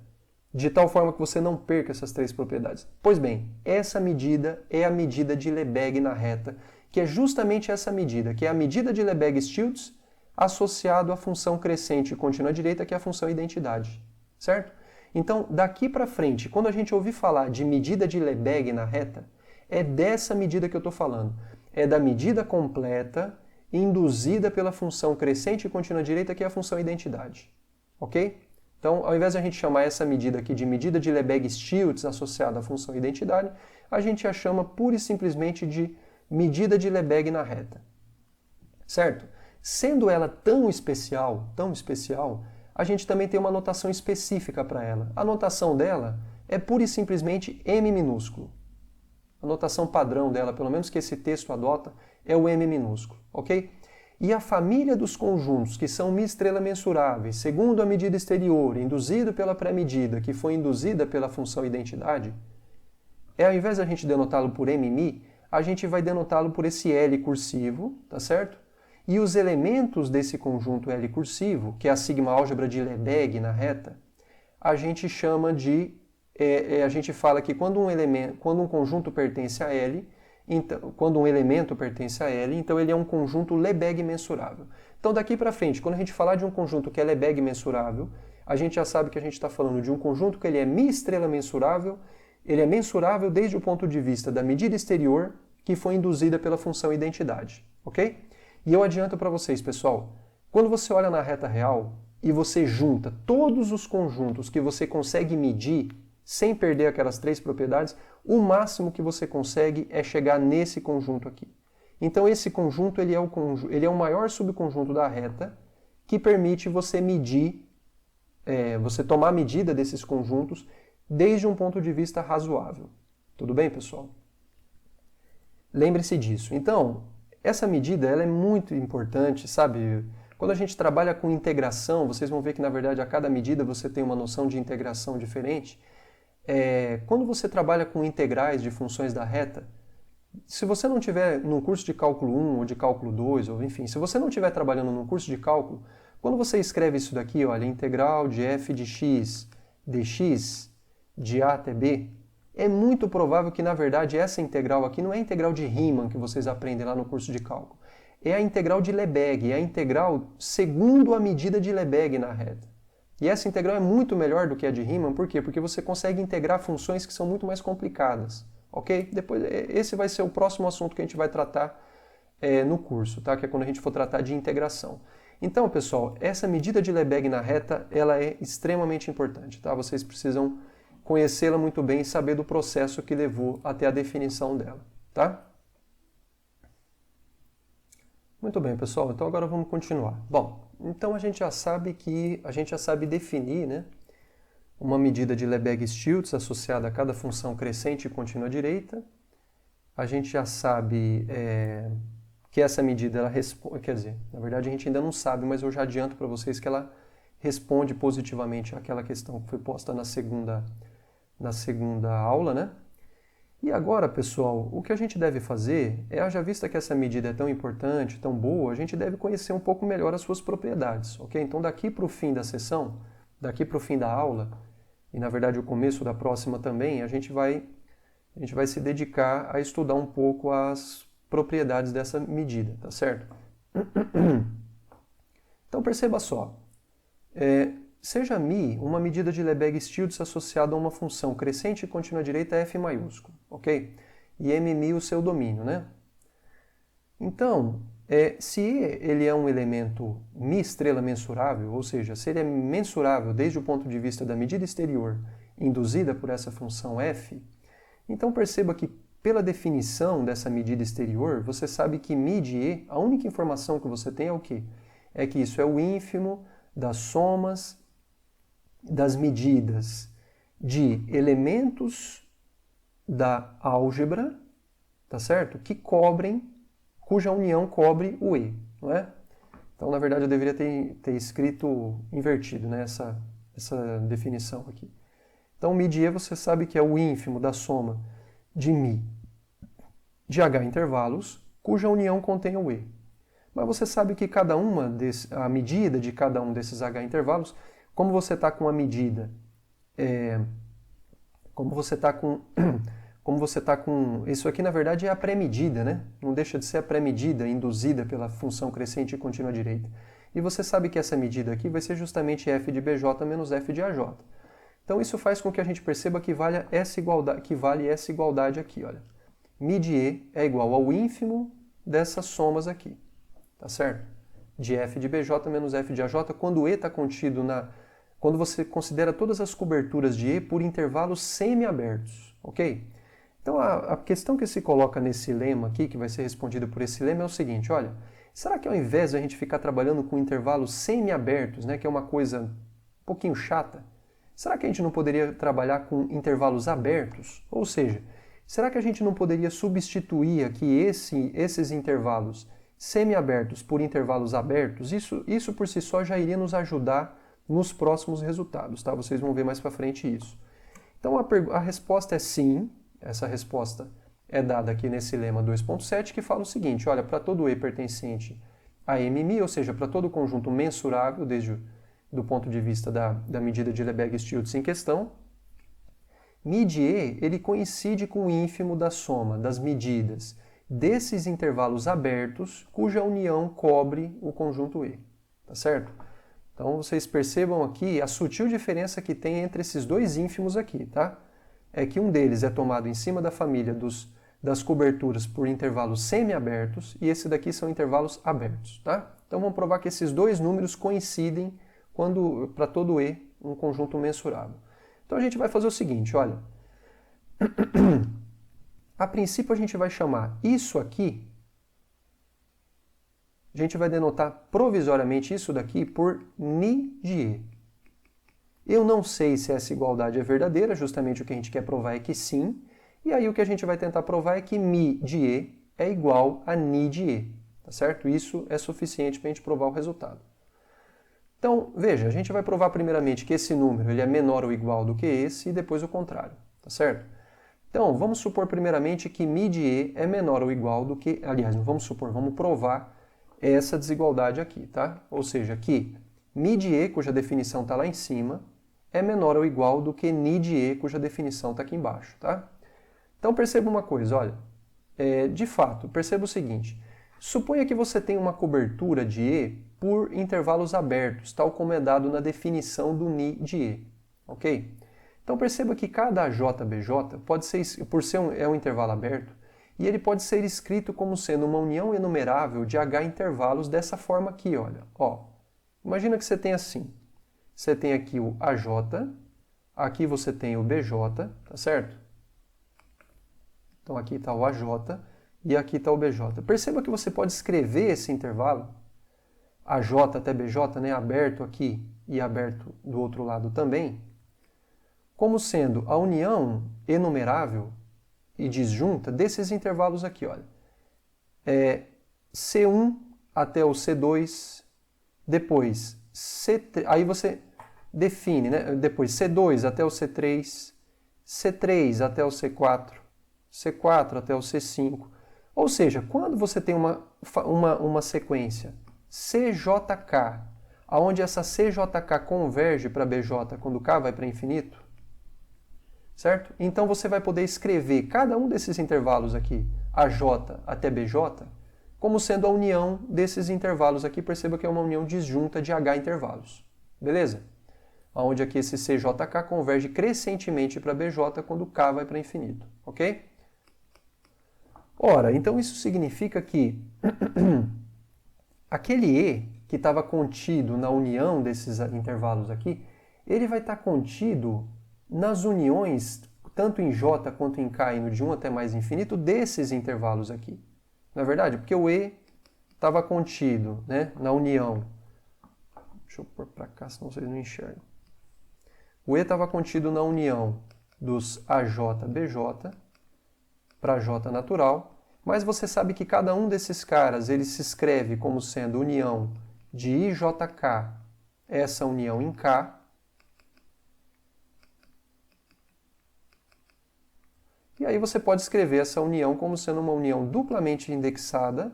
de tal forma que você não perca essas 3 propriedades? Pois bem, essa medida é a medida de Lebesgue na reta, que é justamente essa medida, que é a medida de Lebesgue-Stieltjes associado à função crescente e contínua direita, que é a função identidade, certo? Então, daqui para frente, quando a gente ouvir falar de medida de Lebesgue na reta, é dessa medida que eu estou falando. É da medida completa induzida pela função crescente e contínua direita, que é a função identidade, ok? Então, ao invés de a gente chamar essa medida aqui de medida de Lebesgue-Stieltjes associada à função identidade, a gente a chama pura e simplesmente de medida de Lebesgue na reta. Certo? Sendo ela tão especial, a gente também tem uma notação específica para ela. A notação dela é pura e simplesmente M minúsculo. A notação padrão dela, pelo menos que esse texto adota, é o M minúsculo, ok? E a família dos conjuntos que são mi-estrela mensuráveis, segundo a medida exterior, induzido pela pré-medida, que foi induzida pela função identidade, ao invés de a gente denotá-lo por M-Mi, a gente vai denotá-lo por esse L cursivo, tá certo? E os elementos desse conjunto L cursivo, que é a sigma-álgebra de Lebesgue na reta, a gente chama de... a gente fala que quando um conjunto pertence a L, então, quando um elemento pertence a L, então ele é um conjunto Lebesgue mensurável. Então daqui para frente, quando a gente falar de um conjunto que é Lebesgue mensurável, a gente já sabe que a gente está falando de um conjunto que ele é mi-estrela mensurável, ele é mensurável desde o ponto de vista da medida exterior que foi induzida pela função identidade, ok? E eu adianto para vocês, pessoal, quando você olha na reta real e você junta todos os conjuntos que você consegue medir sem perder aquelas três propriedades, o máximo que você consegue é chegar nesse conjunto aqui. Então esse conjunto ele é o maior subconjunto da reta que permite você medir, você tomar a medida desses conjuntos desde um ponto de vista razoável. Tudo bem, pessoal? Lembre-se disso. Então, essa medida ela é muito importante, sabe? Quando a gente trabalha com integração, vocês vão ver que, na verdade, a cada medida você tem uma noção de integração diferente. Quando você trabalha com integrais de funções da reta, se você não tiver num curso de cálculo 1 ou de cálculo 2, ou enfim, se você não estiver trabalhando num curso de cálculo, quando você escreve isso daqui, olha, integral de f de x dx de a até b, é muito provável que, na verdade, essa integral aqui não é a integral de Riemann que vocês aprendem lá no curso de cálculo. É a integral de Lebesgue, é a integral segundo a medida de Lebesgue na reta. E essa integral é muito melhor do que a de Riemann, por quê? Porque você consegue integrar funções que são muito mais complicadas, ok? Depois, esse vai ser o próximo assunto que a gente vai tratar no curso, tá? Que é quando a gente for tratar de integração. Então, pessoal, essa medida de Lebesgue na reta, ela é extremamente importante, tá? Vocês precisam conhecê-la muito bem e saber do processo que levou até a definição dela, tá? Muito bem, pessoal. Então agora vamos continuar. Bom, então a gente já sabe definir, né, uma medida de Lebesgue-Stieltjes associada a cada função crescente e contínua direita. A gente já sabe que essa medida ela responde, quer dizer, na verdade a gente ainda não sabe, mas eu já adianto para vocês que ela responde positivamente àquela questão que foi posta na segunda aula, né? E agora, pessoal, o que a gente deve fazer já vista que essa medida é tão importante, tão boa, a gente deve conhecer um pouco melhor as suas propriedades, ok? Então, daqui para o fim da sessão, daqui para o fim da aula, e na verdade o começo da próxima também, a gente vai se dedicar a estudar um pouco as propriedades dessa medida, tá certo? Então, perceba só. Seja μ uma medida de Lebesgue-Stieltjes associada a uma função crescente e contínua direita f maiúsculo, ok? E mμ o seu domínio, né? Então, se E ele é um elemento mi-estrela mensurável, ou seja, se ele é mensurável desde o ponto de vista da medida exterior induzida por essa função f, então perceba que pela definição dessa medida exterior, você sabe que μ de E, a única informação que você tem é o quê? É que isso é o ínfimo das somas das medidas de elementos da álgebra, tá certo? Cuja união cobre o E, não é? Então, na verdade, eu deveria ter escrito invertido, né, essa definição aqui. Então, μ de E você sabe que é o ínfimo da soma de μ de H intervalos, cuja união contém o E. Mas você sabe que a medida de cada um desses H intervalos, como você está com a medida, como você está com, isso aqui na verdade é a pré-medida, né? Não deixa de ser a pré-medida induzida pela função crescente e contínua direita. E você sabe que essa medida aqui vai ser justamente f de bj menos f de aj. Então isso faz com que a gente perceba que vale essa igualdade aqui, olha. μ de E é igual ao ínfimo dessas somas aqui. Tá certo? De f de bj menos f de aj, quando o E está contido quando você considera todas as coberturas de E por intervalos semi-abertos, ok? Então a questão que se coloca nesse lema aqui, que vai ser respondida por esse lema, é o seguinte, olha, será que ao invés de a gente ficar trabalhando com intervalos semi-abertos, né, que é uma coisa um pouquinho chata, será que a gente não poderia trabalhar com intervalos abertos? Ou seja, será que a gente não poderia substituir aqui esses intervalos semi-abertos por intervalos abertos? Isso por si só já iria nos ajudar nos próximos resultados, tá? Vocês vão ver mais para frente isso. Então a resposta é sim, essa resposta é dada aqui nesse lema 2.7, que fala o seguinte, olha, para todo E pertencente a MMI, ou seja, para todo conjunto mensurável, desde do ponto de vista da medida de Lebesgue-Stieltjes em questão, mid-E ele coincide com o ínfimo da soma das medidas desses intervalos abertos, cuja união cobre o conjunto E, tá certo? Então vocês percebam aqui a sutil diferença que tem entre esses dois ínfimos aqui, tá? É que um deles é tomado em cima da família das coberturas por intervalos semi-abertos e esse daqui são intervalos abertos, tá? Então vamos provar que esses dois números coincidem quando para todo E um conjunto mensurável. Então a gente vai fazer o seguinte, olha. A princípio a gente vai chamar isso aqui, a gente vai denotar provisoriamente isso daqui por ni de E. Eu não sei se essa igualdade é verdadeira, justamente o que a gente quer provar é que sim, e aí o que a gente vai tentar provar é que mi de E é igual a ni de E, tá certo? Isso é suficiente para a gente provar o resultado. Então, veja, a gente vai provar primeiramente que esse número ele é menor ou igual do que esse e depois o contrário, tá certo? Então, vamos supor primeiramente que mi de E é menor ou igual do que... Aliás, não vamos supor, vamos provar essa desigualdade aqui, tá? Ou seja, que mi de E, cuja definição está lá em cima, é menor ou igual do que ni de E, cuja definição está aqui embaixo, tá? Então, perceba uma coisa, olha. De fato, perceba o seguinte. Suponha que você tem uma cobertura de E por intervalos abertos, tal como é dado na definição do ni de E, ok? Então perceba que cada JBJ pode ser, por ser um intervalo aberto, e ele pode ser escrito como sendo uma união enumerável de H intervalos dessa forma aqui, olha. Ó, imagina que você tem assim, você tem aqui o AJ, aqui você tem o BJ, tá certo? Então aqui está o AJ e aqui está o BJ. Perceba que você pode escrever esse intervalo, AJ até BJ, né, aberto aqui e aberto do outro lado também, como sendo a união enumerável e disjunta desses intervalos aqui, olha. C1 até o C2, depois C3, aí você define, né? Depois C2 até o C3, C3 até o C4, C4 até o C5. Ou seja, quando você tem uma sequência CJK, onde essa CJK converge para BJ quando K vai para infinito, certo? Então você vai poder escrever cada um desses intervalos aqui, AJ até BJ, como sendo a união desses intervalos aqui. Perceba que é uma união disjunta de H intervalos. Beleza? Onde aqui esse CJK converge crescentemente para BJ quando K vai para infinito. Ok? Ora, então isso significa que aquele E que estava contido na união desses intervalos aqui, ele vai estar contido nas uniões, tanto em J quanto em K, indo de 1 até mais infinito, desses intervalos aqui. Não é verdade? Porque o E estava contido, né, na união. Deixa eu pôr para cá, senão vocês não enxergam. O E estava contido na união dos AJ-BJ para J natural, mas você sabe que cada um desses caras ele se escreve como sendo união de IJK, essa união em K, e aí você pode escrever essa união como sendo uma união duplamente indexada,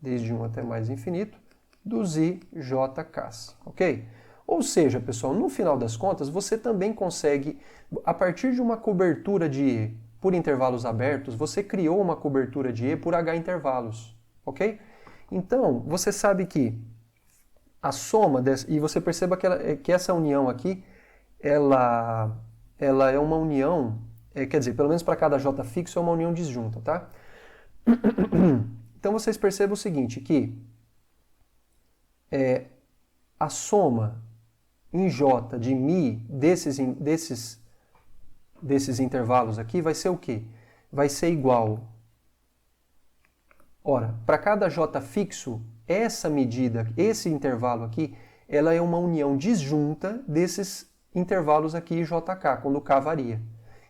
desde 1 até mais infinito, dos IJKs, ok? Ou seja, pessoal, no final das contas, você também consegue, a partir de uma cobertura de E por intervalos abertos, você criou uma cobertura de E por H intervalos, ok? Então, você sabe que a soma, e você perceba que essa união aqui, ela é uma união, quer dizer, pelo menos para cada J fixo é uma união disjunta, tá? Então vocês percebam o seguinte, que a soma em J de Mi desses intervalos aqui vai ser o quê? Vai ser igual, Ora, para cada J fixo, essa medida, esse intervalo aqui, ela é uma união disjunta desses intervalos aqui JK, quando K varia.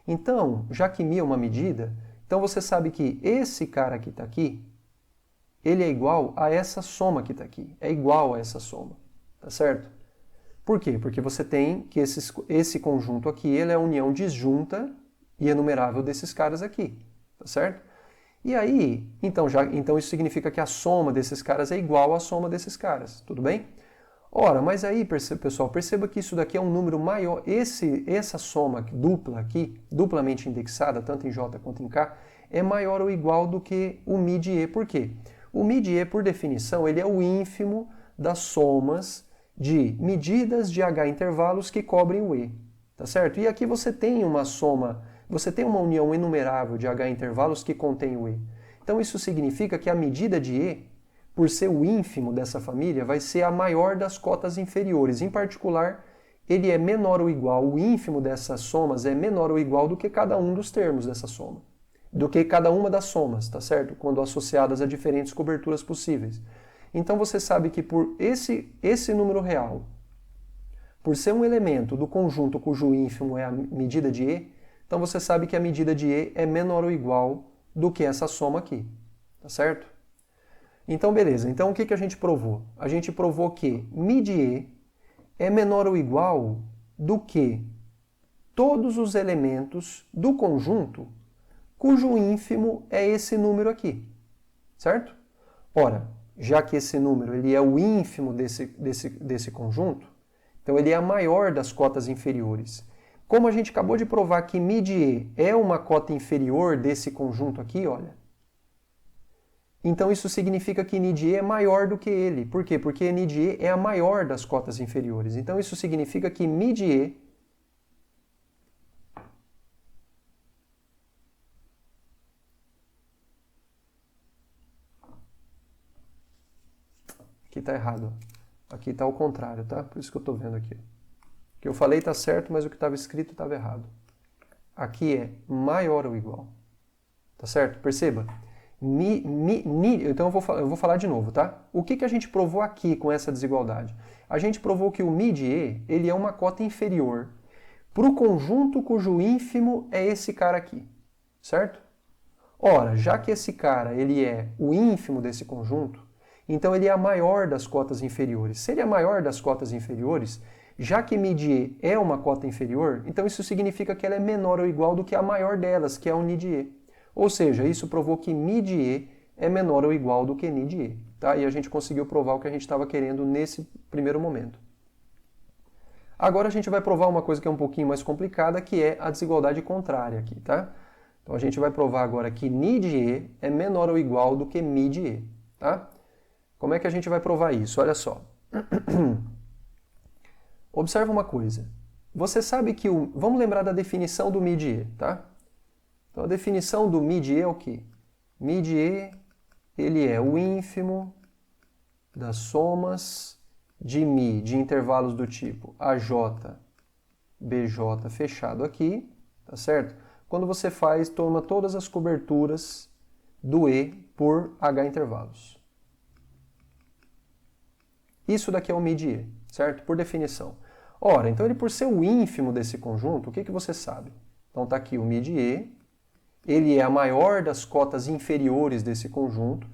Então, já que μ é uma medida, então você sabe que esse cara que está aqui, ele é igual a essa soma que está aqui. É igual a essa soma, tá certo? Por quê? Porque você tem que esse conjunto aqui, ele é a união disjunta e enumerável desses caras aqui, tá certo? E aí, então isso significa que a soma desses caras é igual à soma desses caras, tudo bem? Ora, mas aí, pessoal, perceba que isso daqui é um número maior. Essa soma dupla aqui, duplamente indexada, tanto em J quanto em K, é maior ou igual do que o μ de E. Por quê? O μ de E, por definição, ele é o ínfimo das somas de medidas de H intervalos que cobrem o E, tá certo? E aqui você tem uma soma, você tem uma união enumerável de H intervalos que contém o E. Então isso significa que a medida de E, por ser o ínfimo dessa família, vai ser a maior das cotas inferiores. Em particular, ele é menor ou igual, o ínfimo dessas somas é menor ou igual do que cada um dos termos dessa soma. Do que cada uma das somas, tá certo? Quando associadas a diferentes coberturas possíveis. Então você sabe que por esse número real, por ser um elemento do conjunto cujo ínfimo é a medida de E, então você sabe que a medida de E é menor ou igual do que essa soma aqui, tá certo? Então, beleza. Então, o que a gente provou? A gente provou que μ de E é menor ou igual do que todos os elementos do conjunto cujo ínfimo é esse número aqui, certo? Ora, já que esse número ele é o ínfimo desse conjunto, então ele é a maior das cotas inferiores. Como a gente acabou de provar que μ de E é uma cota inferior desse conjunto aqui, olha, então isso significa que N de E é maior do que ele. Por quê? Porque N de E é a maior das cotas inferiores. Então isso significa que μ de E aqui está errado. Aqui está ao contrário, tá? Por isso que eu estou vendo aqui. O que eu falei está certo, mas o que estava escrito estava errado. Aqui é maior ou igual. Tá certo? Perceba. Então eu vou falar de novo, tá? O que a gente provou aqui com essa desigualdade? A gente provou que o μ de E ele é uma cota inferior para o conjunto cujo ínfimo é esse cara aqui, certo? Ora, já que esse cara ele é o ínfimo desse conjunto, então ele é a maior das cotas inferiores. Se ele é a maior das cotas inferiores, já que μ de E é uma cota inferior, então isso significa que ela é menor ou igual do que a maior delas, que é o N de E. Ou seja, isso provou que μ de E é menor ou igual do que N de E. Tá? E a gente conseguiu provar o que a gente estava querendo nesse primeiro momento. Agora a gente vai provar uma coisa que é um pouquinho mais complicada, que é a desigualdade contrária aqui, tá? Então a gente vai provar agora que N de E é menor ou igual do que μ de E, tá? Como é que a gente vai provar isso? Olha só. Observa uma coisa. Você sabe que vamos lembrar da definição do μ de E, tá? Então a definição do μ de E é o quê? μ de E, ele é o ínfimo das somas de μ de intervalos do tipo AJ, BJ fechado aqui, tá certo? Quando você toma todas as coberturas do E por H intervalos. Isso daqui é o μ de E, certo? Por definição. Ora, então ele por ser o ínfimo desse conjunto, o que você sabe? Então está aqui o μ de E, ele é a maior das cotas inferiores desse conjunto.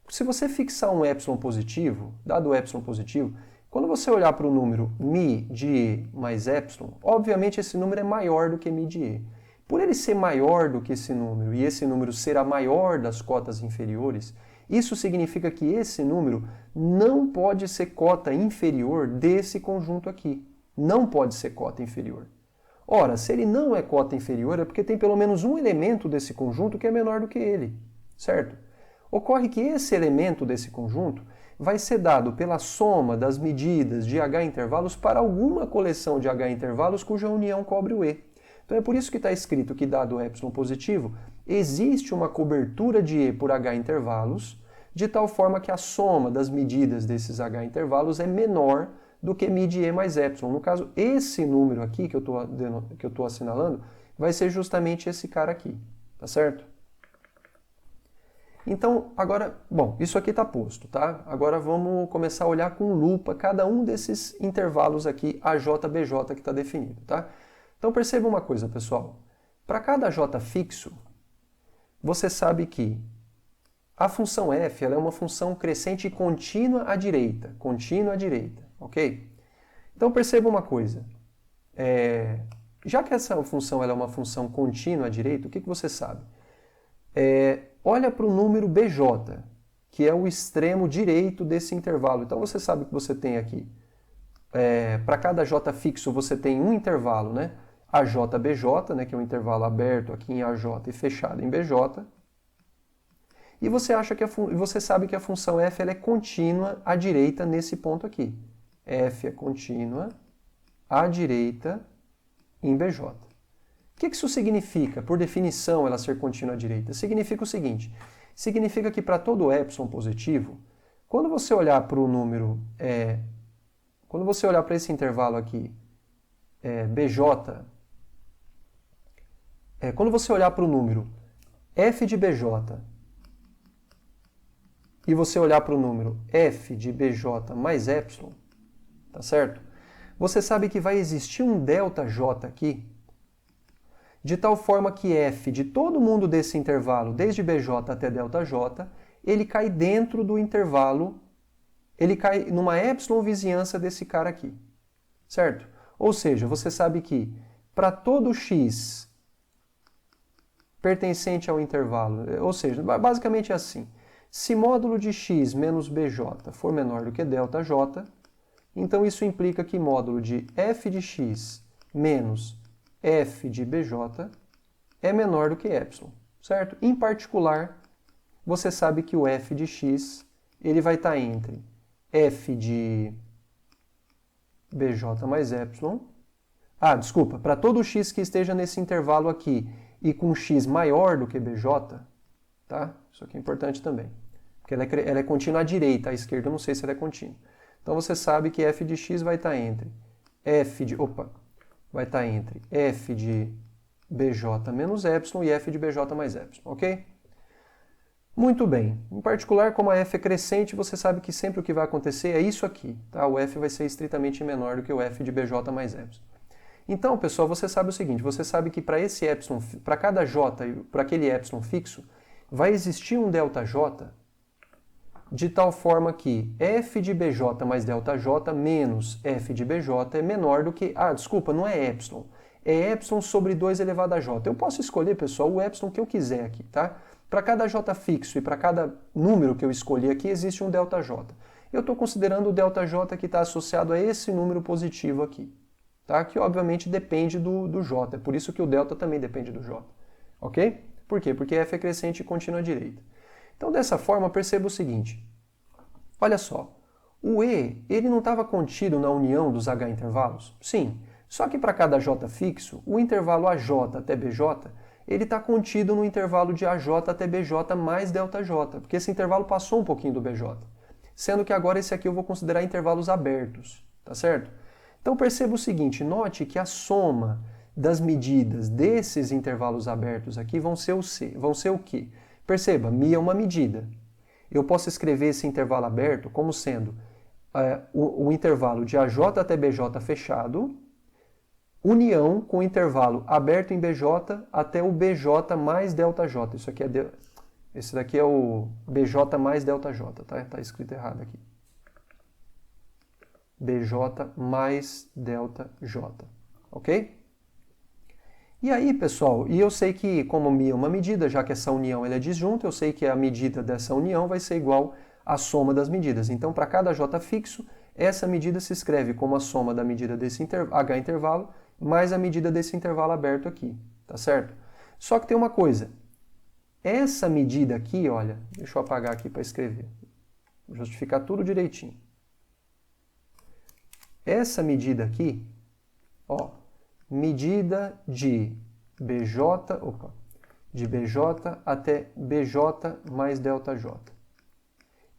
Se você fixar um epsilon positivo, dado o epsilon positivo, quando você olhar para o número μ de E mais epsilon, obviamente esse número é maior do que μ de E. Por ele ser maior do que esse número e esse número ser a maior das cotas inferiores, isso significa que esse número não pode ser cota inferior desse conjunto aqui. Não pode ser cota inferior. Ora, se ele não é cota inferior, é porque tem pelo menos um elemento desse conjunto que é menor do que ele, certo? Ocorre que esse elemento desse conjunto vai ser dado pela soma das medidas de H intervalos para alguma coleção de H intervalos cuja união cobre o E. Então é por isso que está escrito que, dado o epsilon positivo, existe uma cobertura de E por H intervalos, de tal forma que a soma das medidas desses H intervalos é menor do que μ de E mais epsilon. No caso, esse número aqui que eu estou assinalando vai ser justamente esse cara aqui, tá certo? Então, agora, bom, isso aqui está posto, tá? Agora vamos começar a olhar com lupa cada um desses intervalos aqui, AJ, BJ, que está definido, tá? Então perceba uma coisa, pessoal. Para cada J fixo, você sabe que a função f ela é uma função crescente contínua à direita, ok? Então perceba uma coisa. Já que essa função ela é uma função contínua à direita, o que você sabe? Olha para o número bj, que é o extremo direito desse intervalo. Então você sabe que você tem aqui, para cada j fixo você tem um intervalo, né? AJ-BJ, né, que é um intervalo aberto aqui em AJ e fechado em BJ. E você acha que você sabe que a função f ela é contínua à direita nesse ponto aqui. F é contínua à direita em BJ. O que isso significa? Por definição, ela ser contínua à direita. Significa o seguinte, significa que para todo epsilon positivo, quando você olhar para o número, quando você olhar para esse intervalo aqui, BJ, quando você olhar para o número f de BJ e você olhar para o número f de BJ mais epsilon, tá certo? Você sabe que vai existir um ΔJ aqui, de tal forma que f de todo mundo desse intervalo, desde BJ até ΔJ, ele cai dentro do intervalo, ele cai numa epsilon vizinhança desse cara aqui, certo? Ou seja, você sabe que para todo x pertencente ao intervalo, ou seja, basicamente é assim, se módulo de x menos bj for menor do que ΔJ, então isso implica que módulo de f de x menos f de bj é menor do que epsilon, certo? Em particular, você sabe que o f de x ele vai estar entre f de bj mais epsilon. Desculpa, para todo x que esteja nesse intervalo aqui e com x maior do que bj, tá? Isso aqui é importante também, porque ela é contínua à direita, à esquerda eu não sei se ela é contínua. Então você sabe que f de x vai estar entre f de bj menos epsilon e f de bj mais epsilon, ok? Muito bem. Em particular, como a f é crescente, você sabe que sempre o que vai acontecer é isso aqui, tá? O f vai ser estritamente menor do que o f de bj mais epsilon. Então, pessoal, você sabe o seguinte, você sabe que para esse epsilon, para cada j, para aquele epsilon fixo, vai existir um ΔJ de tal forma que f de bj mais ΔJ menos f de bj é menor do que... desculpa, não é epsilon. É epsilon sobre 2 elevado a j. Eu posso escolher, pessoal, o epsilon que eu quiser aqui, tá? Para cada j fixo e para cada número que eu escolhi aqui, existe um ΔJ. Eu estou considerando o ΔJ que está associado a esse número positivo aqui, tá? Que obviamente depende do j. É por isso que o delta também depende do j. Ok? Por quê? Porque f é crescente e contínua à direita. Então, dessa forma, perceba o seguinte. Olha só, o E ele não estava contido na união dos H intervalos? Sim. Só que para cada J fixo, o intervalo AJ até BJ, ele está contido no intervalo de AJ até BJ mais ΔJ, porque esse intervalo passou um pouquinho do BJ. Sendo que agora esse aqui eu vou considerar intervalos abertos, tá certo? Então perceba o seguinte, note que a soma das medidas desses intervalos abertos aqui vão ser o quê? Perceba, μ é uma medida. Eu posso escrever esse intervalo aberto como sendo o intervalo de AJ até BJ fechado, união com o intervalo aberto em BJ até o BJ mais ΔJ. Esse daqui é o BJ mais ΔJ, tá? Tá escrito errado aqui. BJ mais ΔJ, ok? E aí, pessoal, e eu sei que como μ é uma medida, já que essa união ela é disjunta, eu sei que a medida dessa união vai ser igual à soma das medidas. Então, para cada j fixo, essa medida se escreve como a soma da medida desse h intervalo mais a medida desse intervalo aberto aqui, tá certo? Só que tem uma coisa, essa medida aqui, olha, deixa eu apagar aqui para escrever, justificar tudo direitinho. Essa medida aqui, ó, medida de BJ até BJ mais ΔJ.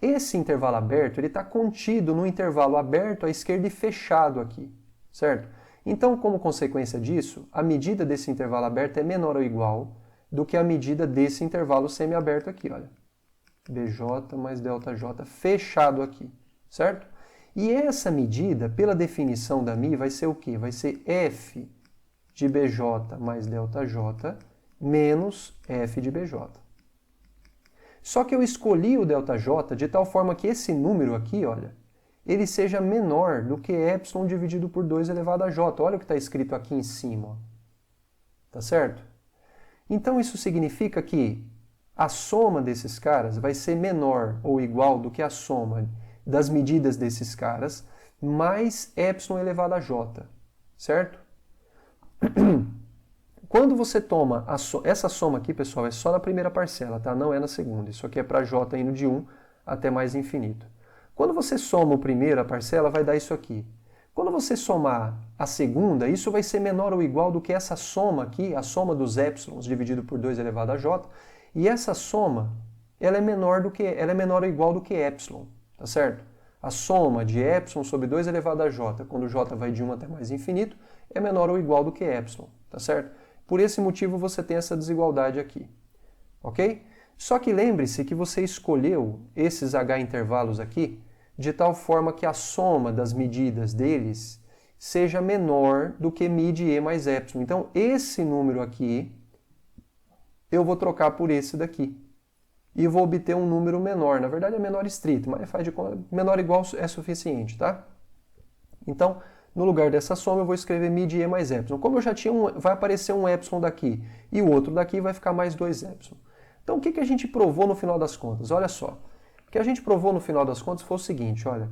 Esse intervalo aberto, ele está contido no intervalo aberto à esquerda e fechado aqui, certo? Então, como consequência disso, a medida desse intervalo aberto é menor ou igual do que a medida desse intervalo semiaberto aqui, olha. BJ mais ΔJ fechado aqui, certo? E essa medida, pela definição da Mi, vai ser o quê? Vai ser F de BJ mais ΔJ menos F de BJ. Só que eu escolhi o ΔJ de tal forma que esse número aqui, olha, ele seja menor do que epsilon dividido por 2 elevado a j. Olha o que está escrito aqui em cima. Ó. Tá certo? Então isso significa que a soma desses caras vai ser menor ou igual do que a soma das medidas desses caras mais epsilon elevado a j. Certo? Quando você toma essa soma aqui, pessoal, é só na primeira parcela, tá? Não é na segunda. Isso aqui é para j indo de 1 até mais infinito. Quando você soma o primeiro, a parcela, vai dar isso aqui. Quando você somar a segunda, isso vai ser menor ou igual do que essa soma aqui, a soma dos épsilons dividido por 2 elevado a j. E essa soma, ela é menor ou igual do que epsilon, tá certo? A soma de epsilon sobre 2 elevado a j, quando j vai de 1 até mais infinito, é menor ou igual do que epsilon, tá certo? Por esse motivo você tem essa desigualdade aqui, ok? Só que lembre-se que você escolheu esses h intervalos aqui de tal forma que a soma das medidas deles seja menor do que mi de e mais epsilon. Então, esse número aqui, eu vou trocar por esse daqui. E vou obter um número menor. Na verdade, é menor estrito, mas faz de conta, menor ou igual é suficiente, tá? Então, no lugar dessa soma, eu vou escrever mi de e mais epsilon. Como eu já tinha vai aparecer um epsilon daqui e o outro daqui vai ficar mais 2 epsilon. Então, o que a gente provou no final das contas? Olha só. O que a gente provou no final das contas foi o seguinte, olha,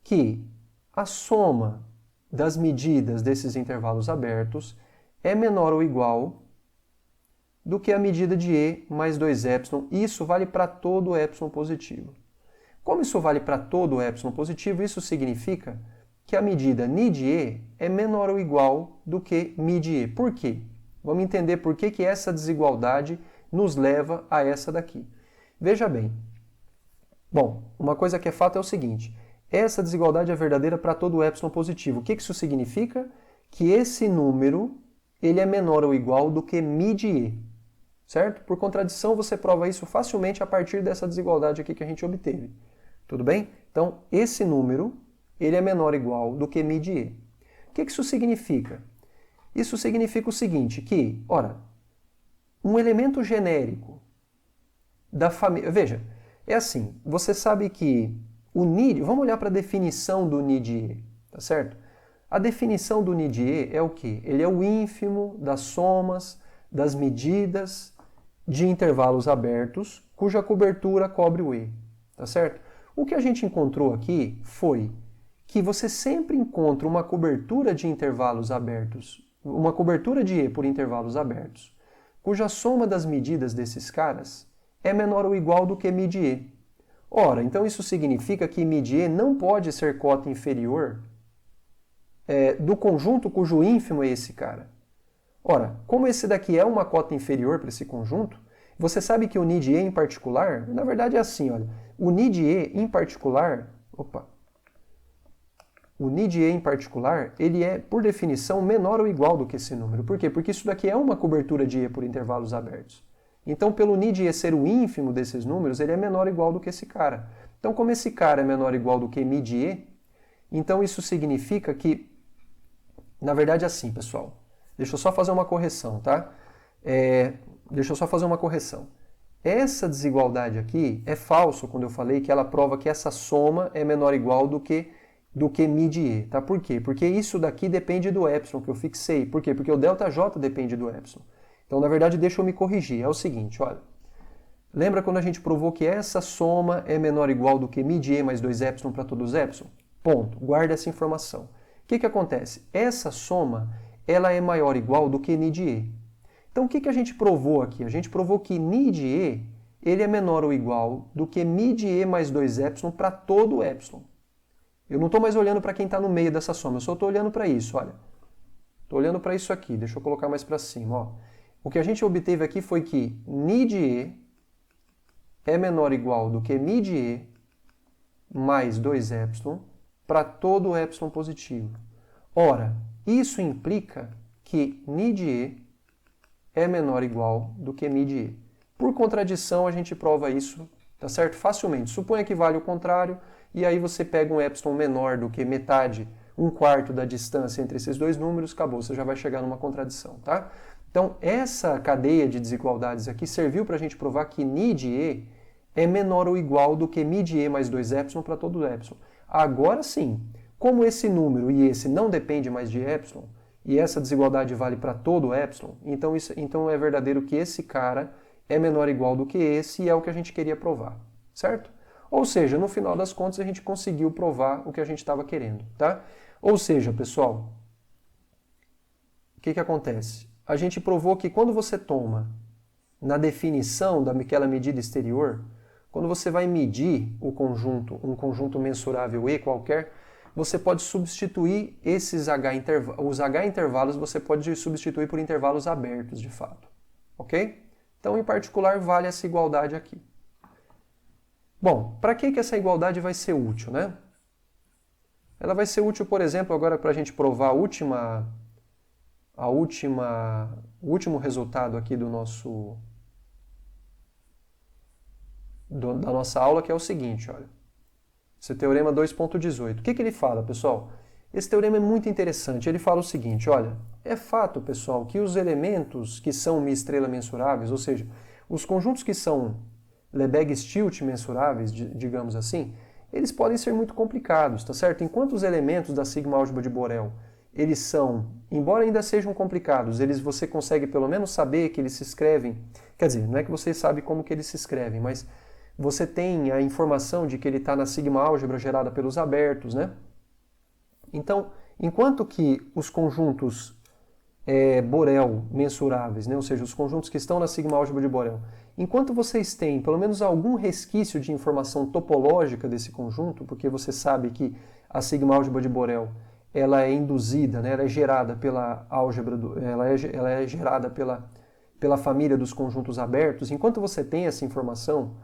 que a soma das medidas desses intervalos abertos é menor ou igual do que a medida de e mais 2 epsilon. Isso vale para todo epsilon positivo. Como isso vale para todo epsilon positivo, isso significa que a medida ni de e é menor ou igual do que mi de e. Por quê? Vamos entender por que essa desigualdade nos leva a essa daqui. Veja bem. Bom, uma coisa que é fato é o seguinte, essa desigualdade é verdadeira para todo epsilon positivo. O que isso significa? Que esse número ele é menor ou igual do que mi de e, certo? Por contradição, você prova isso facilmente a partir dessa desigualdade aqui que a gente obteve. Tudo bem? Então, esse número ele é menor ou igual do que mi de e. O que isso significa? Isso significa o seguinte, que, ora, um elemento genérico da família... Veja, é assim, você sabe que o ni... Vamos olhar para a definição do ni de e, tá certo? A definição do ni de e é o quê? Ele é o ínfimo das somas das medidas de intervalos abertos cuja cobertura cobre o e, tá certo? O que a gente encontrou aqui foi que você sempre encontra uma cobertura de intervalos abertos, uma cobertura de e por intervalos abertos, cuja soma das medidas desses caras é menor ou igual do que mi de e. Ora, então isso significa que mi de e não pode ser cota inferior do conjunto cujo ínfimo é esse cara. Ora, como esse daqui é uma cota inferior para esse conjunto, você sabe que o ni de e em particular, na verdade é assim, olha, o ni de e em particular, o ni de e em particular, ele é, por definição, menor ou igual do que esse número. Por quê? Porque isso daqui é uma cobertura de e por intervalos abertos. Então, pelo ni de e ser o ínfimo desses números, ele é menor ou igual do que esse cara. Então, como esse cara é menor ou igual do que mi de e, então isso significa que, na verdade é assim, pessoal. Deixa eu só fazer uma correção, tá? Essa desigualdade aqui é falso quando eu falei que ela prova que essa soma é menor ou igual do que mi de e, tá? Por quê? Porque isso daqui depende do epsilon que eu fixei. Por quê? Porque o ΔJ depende do epsilon. Então, na verdade, deixa eu me corrigir. É o seguinte, olha. Lembra quando a gente provou que essa soma é menor ou igual do que mi de e mais 2 epsilon para todos os epsilon? Ponto. Guarda essa informação. O que acontece? Essa soma ela é maior ou igual do que ni de e. Então, o que a gente provou aqui? A gente provou que ni de e ele é menor ou igual do que mi de e mais 2 epsilon para todo epsilon. Eu não estou mais olhando para quem está no meio dessa soma, eu só estou olhando para isso, olha. Estou olhando para isso aqui, deixa eu colocar mais para cima, ó. O que a gente obteve aqui foi que ni de e é menor ou igual do que mi de e mais 2 epsilon para todo epsilon positivo. Ora, isso implica que ni de e é menor ou igual do que mi de e. Por contradição, a gente prova isso tá certo? Facilmente. Suponha que vale o contrário, e aí você pega um epsilon menor do que metade, 1/4 da distância entre esses dois números, acabou, você já vai chegar numa contradição, tá? Então, essa cadeia de desigualdades aqui serviu para a gente provar que ni de E é menor ou igual do que mi de E mais 2 epsilon para todo epsilon. Agora sim, como esse número e esse não depende mais de epsilon, e essa desigualdade vale para todo epsilon, então é verdadeiro que esse cara é menor ou igual do que esse, e é o que a gente queria provar, certo? Ou seja, no final das contas a gente conseguiu provar o que a gente estava querendo, tá? Ou seja, pessoal, o que acontece? A gente provou que quando você toma na definição daquela medida exterior, quando você vai medir o conjunto, um conjunto mensurável E qualquer, você pode substituir os H intervalos, você pode substituir por intervalos abertos, de fato. Ok? Então, em particular, vale essa igualdade aqui. Bom, para que essa igualdade vai ser útil, né? Ela vai ser útil, por exemplo, agora para a gente provar o último resultado aqui da nossa aula, que é o seguinte, olha. Esse teorema 2.18. O que ele fala, pessoal? Esse teorema é muito interessante. Ele fala o seguinte, olha, é fato, pessoal, que os elementos que são mi-estrela mensuráveis, ou seja, os conjuntos que são Lebesgue-Stieltje mensuráveis, digamos assim, eles podem ser muito complicados, tá certo? Enquanto os elementos da sigma-álgebra de Borel, eles são, embora ainda sejam complicados, você consegue pelo menos saber que eles se escrevem, quer dizer, não é que você sabe como que eles se escrevem, mas você tem a informação de que ele está na sigma-álgebra gerada pelos abertos, né? Então, enquanto que os conjuntos Borel mensuráveis, né? Ou seja, os conjuntos que estão na sigma-álgebra de Borel, enquanto vocês têm pelo menos algum resquício de informação topológica desse conjunto, porque você sabe que a sigma-álgebra de Borel ela é induzida, né? Ela é gerada pela álgebra, ela é gerada pela família dos conjuntos abertos, enquanto você tem essa informação,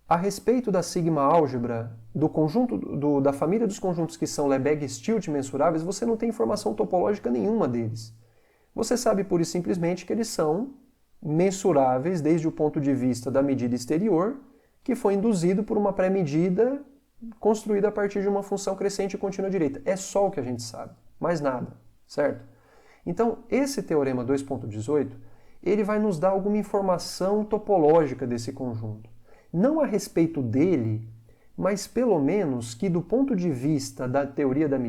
a respeito da sigma-álgebra, do conjunto, da família dos conjuntos que são Lebesgue-Stieltje mensuráveis, você não tem informação topológica nenhuma deles. Você sabe pura e simplesmente que eles são mensuráveis desde o ponto de vista da medida exterior, que foi induzido por uma pré-medida construída a partir de uma função crescente e contínua direita. É só o que a gente sabe, mais nada, certo? Então, esse teorema 2.18, ele vai nos dar alguma informação topológica desse conjunto. Não a respeito dele, mas pelo menos que do ponto de vista da teoria da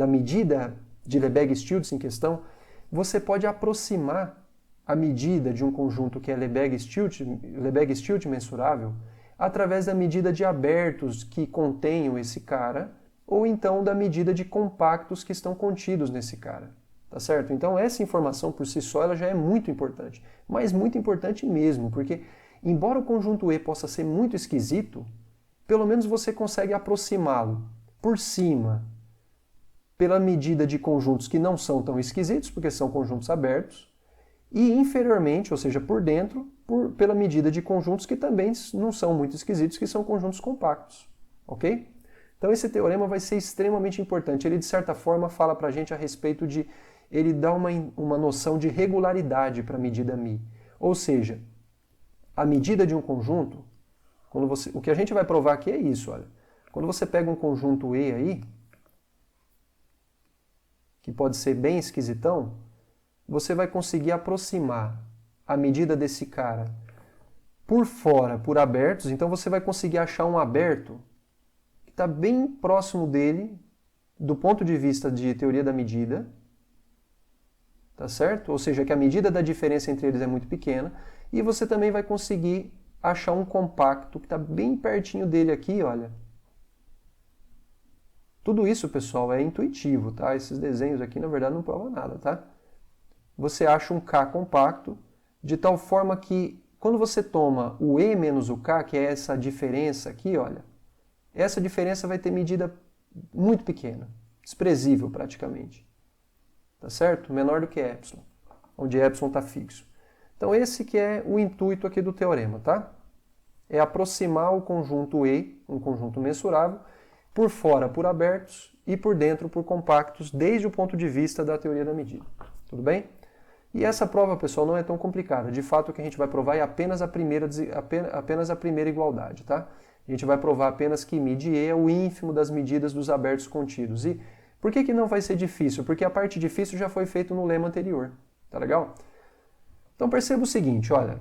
medida de Lebesgue-Stieltje em questão, você pode aproximar a medida de um conjunto que é Lebesgue-Stieltje mensurável através da medida de abertos que contenham esse cara, ou então da medida de compactos que estão contidos nesse cara. Tá certo? Então essa informação por si só ela já é muito importante, mas muito importante mesmo, porque embora o conjunto E possa ser muito esquisito, pelo menos você consegue aproximá-lo por cima pela medida de conjuntos que não são tão esquisitos, porque são conjuntos abertos, e inferiormente, ou seja, por dentro, pela medida de conjuntos que também não são muito esquisitos, que são conjuntos compactos. Ok? Então esse teorema vai ser extremamente importante. Ele, de certa forma, fala para a gente a respeito de... Ele dá uma noção de regularidade para a medida μ. Ou seja, a medida de um conjunto, o que a gente vai provar aqui é isso, olha. Quando você pega um conjunto E aí, que pode ser bem esquisitão, você vai conseguir aproximar a medida desse cara por fora, por abertos, então você vai conseguir achar um aberto que está bem próximo dele, do ponto de vista de teoria da medida, tá certo? Ou seja, que a medida da diferença entre eles é muito pequena, e você também vai conseguir achar um compacto que está bem pertinho dele aqui, olha. Tudo isso, pessoal, é intuitivo, tá? Esses desenhos aqui, na verdade, não provam nada, tá? Você acha um K compacto, de tal forma que, quando você toma o E menos o K, que é essa diferença aqui, olha, essa diferença vai ter medida muito pequena, desprezível praticamente. Tá certo? Menor do que epsilon, onde epsilon está fixo. Então esse que é o intuito aqui do teorema, tá? É aproximar o conjunto E, um conjunto mensurável, por fora por abertos e por dentro por compactos, desde o ponto de vista da teoria da medida. Tudo bem? E essa prova, pessoal, não é tão complicada. De fato, o que a gente vai provar é apenas a primeira igualdade, tá? A gente vai provar apenas que mid E é o ínfimo das medidas dos abertos contidos. E por que não vai ser difícil? Porque a parte difícil já foi feita no lema anterior, tá legal? Então perceba o seguinte, olha,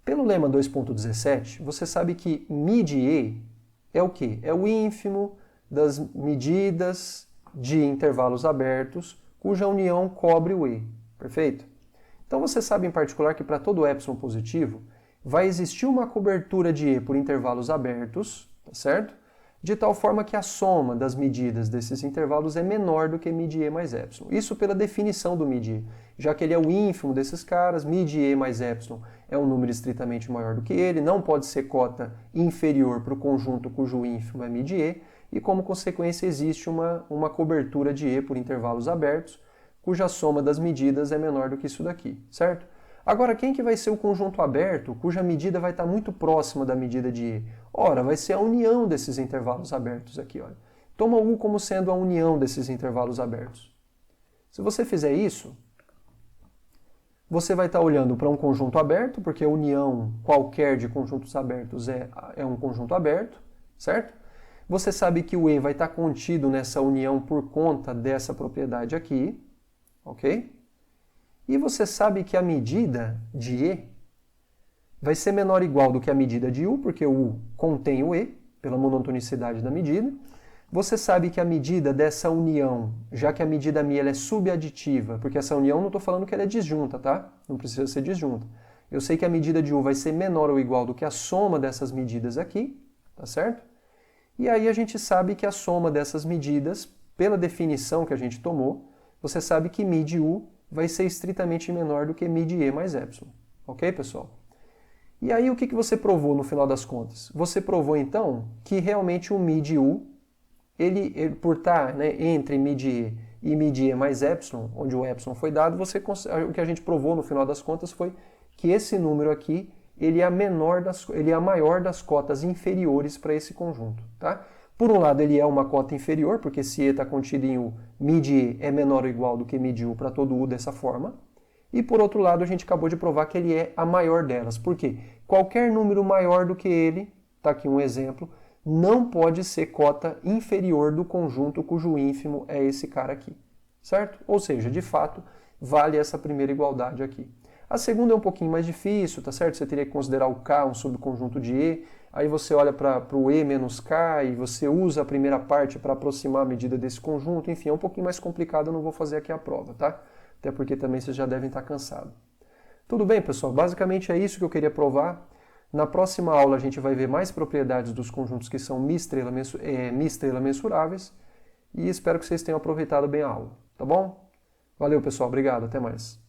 pelo lema 2.17, você sabe que mid E é o quê? É o ínfimo das medidas de intervalos abertos cuja união cobre o E, perfeito? Então você sabe em particular que para todo epsilon positivo vai existir uma cobertura de E por intervalos abertos, tá certo? De tal forma que a soma das medidas desses intervalos é menor do que mid E mais epsilon. Isso pela definição do mid E, já que ele é o ínfimo desses caras, mid E mais epsilon é um número estritamente maior do que ele, não pode ser cota inferior para o conjunto cujo ínfimo é mid E, e como consequência existe uma cobertura de E por intervalos abertos, cuja soma das medidas é menor do que isso daqui, certo? Agora, quem que vai ser o conjunto aberto, cuja medida vai estar muito próxima da medida de E? Ora, vai ser a união desses intervalos abertos aqui, olha. Toma U como sendo a união desses intervalos abertos. Se você fizer isso, você vai estar olhando para um conjunto aberto, porque a união qualquer de conjuntos abertos é um conjunto aberto, certo? Você sabe que o E vai estar contido nessa união por conta dessa propriedade aqui, ok? E você sabe que a medida de E vai ser menor ou igual do que a medida de U, porque o U contém o E, pela monotonicidade da medida. Você sabe que a medida dessa união, já que a medida μ ela é subaditiva, porque essa união não estou falando que ela é disjunta, tá? Não precisa ser disjunta. Eu sei que a medida de U vai ser menor ou igual do que a soma dessas medidas aqui, tá certo? E aí a gente sabe que a soma dessas medidas, pela definição que a gente tomou, você sabe que mid U vai ser estritamente menor do que mid E mais epsilon. Ok, pessoal? E aí o que você provou no final das contas? Você provou então que realmente o mid U, ele por estar, né, entre mid E e mid E mais epsilon, onde o epsilon foi dado, o que a gente provou no final das contas foi que esse número aqui ele é a maior das cotas inferiores para esse conjunto, tá? Por um lado, ele é uma cota inferior, porque se E está contido em U, mid E é menor ou igual do que mid U para todo U dessa forma. E por outro lado, a gente acabou de provar que ele é a maior delas. Por quê? Qualquer número maior do que ele, está aqui um exemplo, não pode ser cota inferior do conjunto cujo ínfimo é esse cara aqui, certo? Ou seja, de fato, vale essa primeira igualdade aqui. A segunda é um pouquinho mais difícil, tá certo? Você teria que considerar o K um subconjunto de E, aí você olha para o E menos K e você usa a primeira parte para aproximar a medida desse conjunto, enfim, é um pouquinho mais complicado, eu não vou fazer aqui a prova, tá? Até porque também vocês já devem estar cansados. Tudo bem, pessoal? Basicamente é isso que eu queria provar. Na próxima aula a gente vai ver mais propriedades dos conjuntos que são mi-estrela mensuráveis e espero que vocês tenham aproveitado bem a aula, tá bom? Valeu, pessoal. Obrigado. Até mais.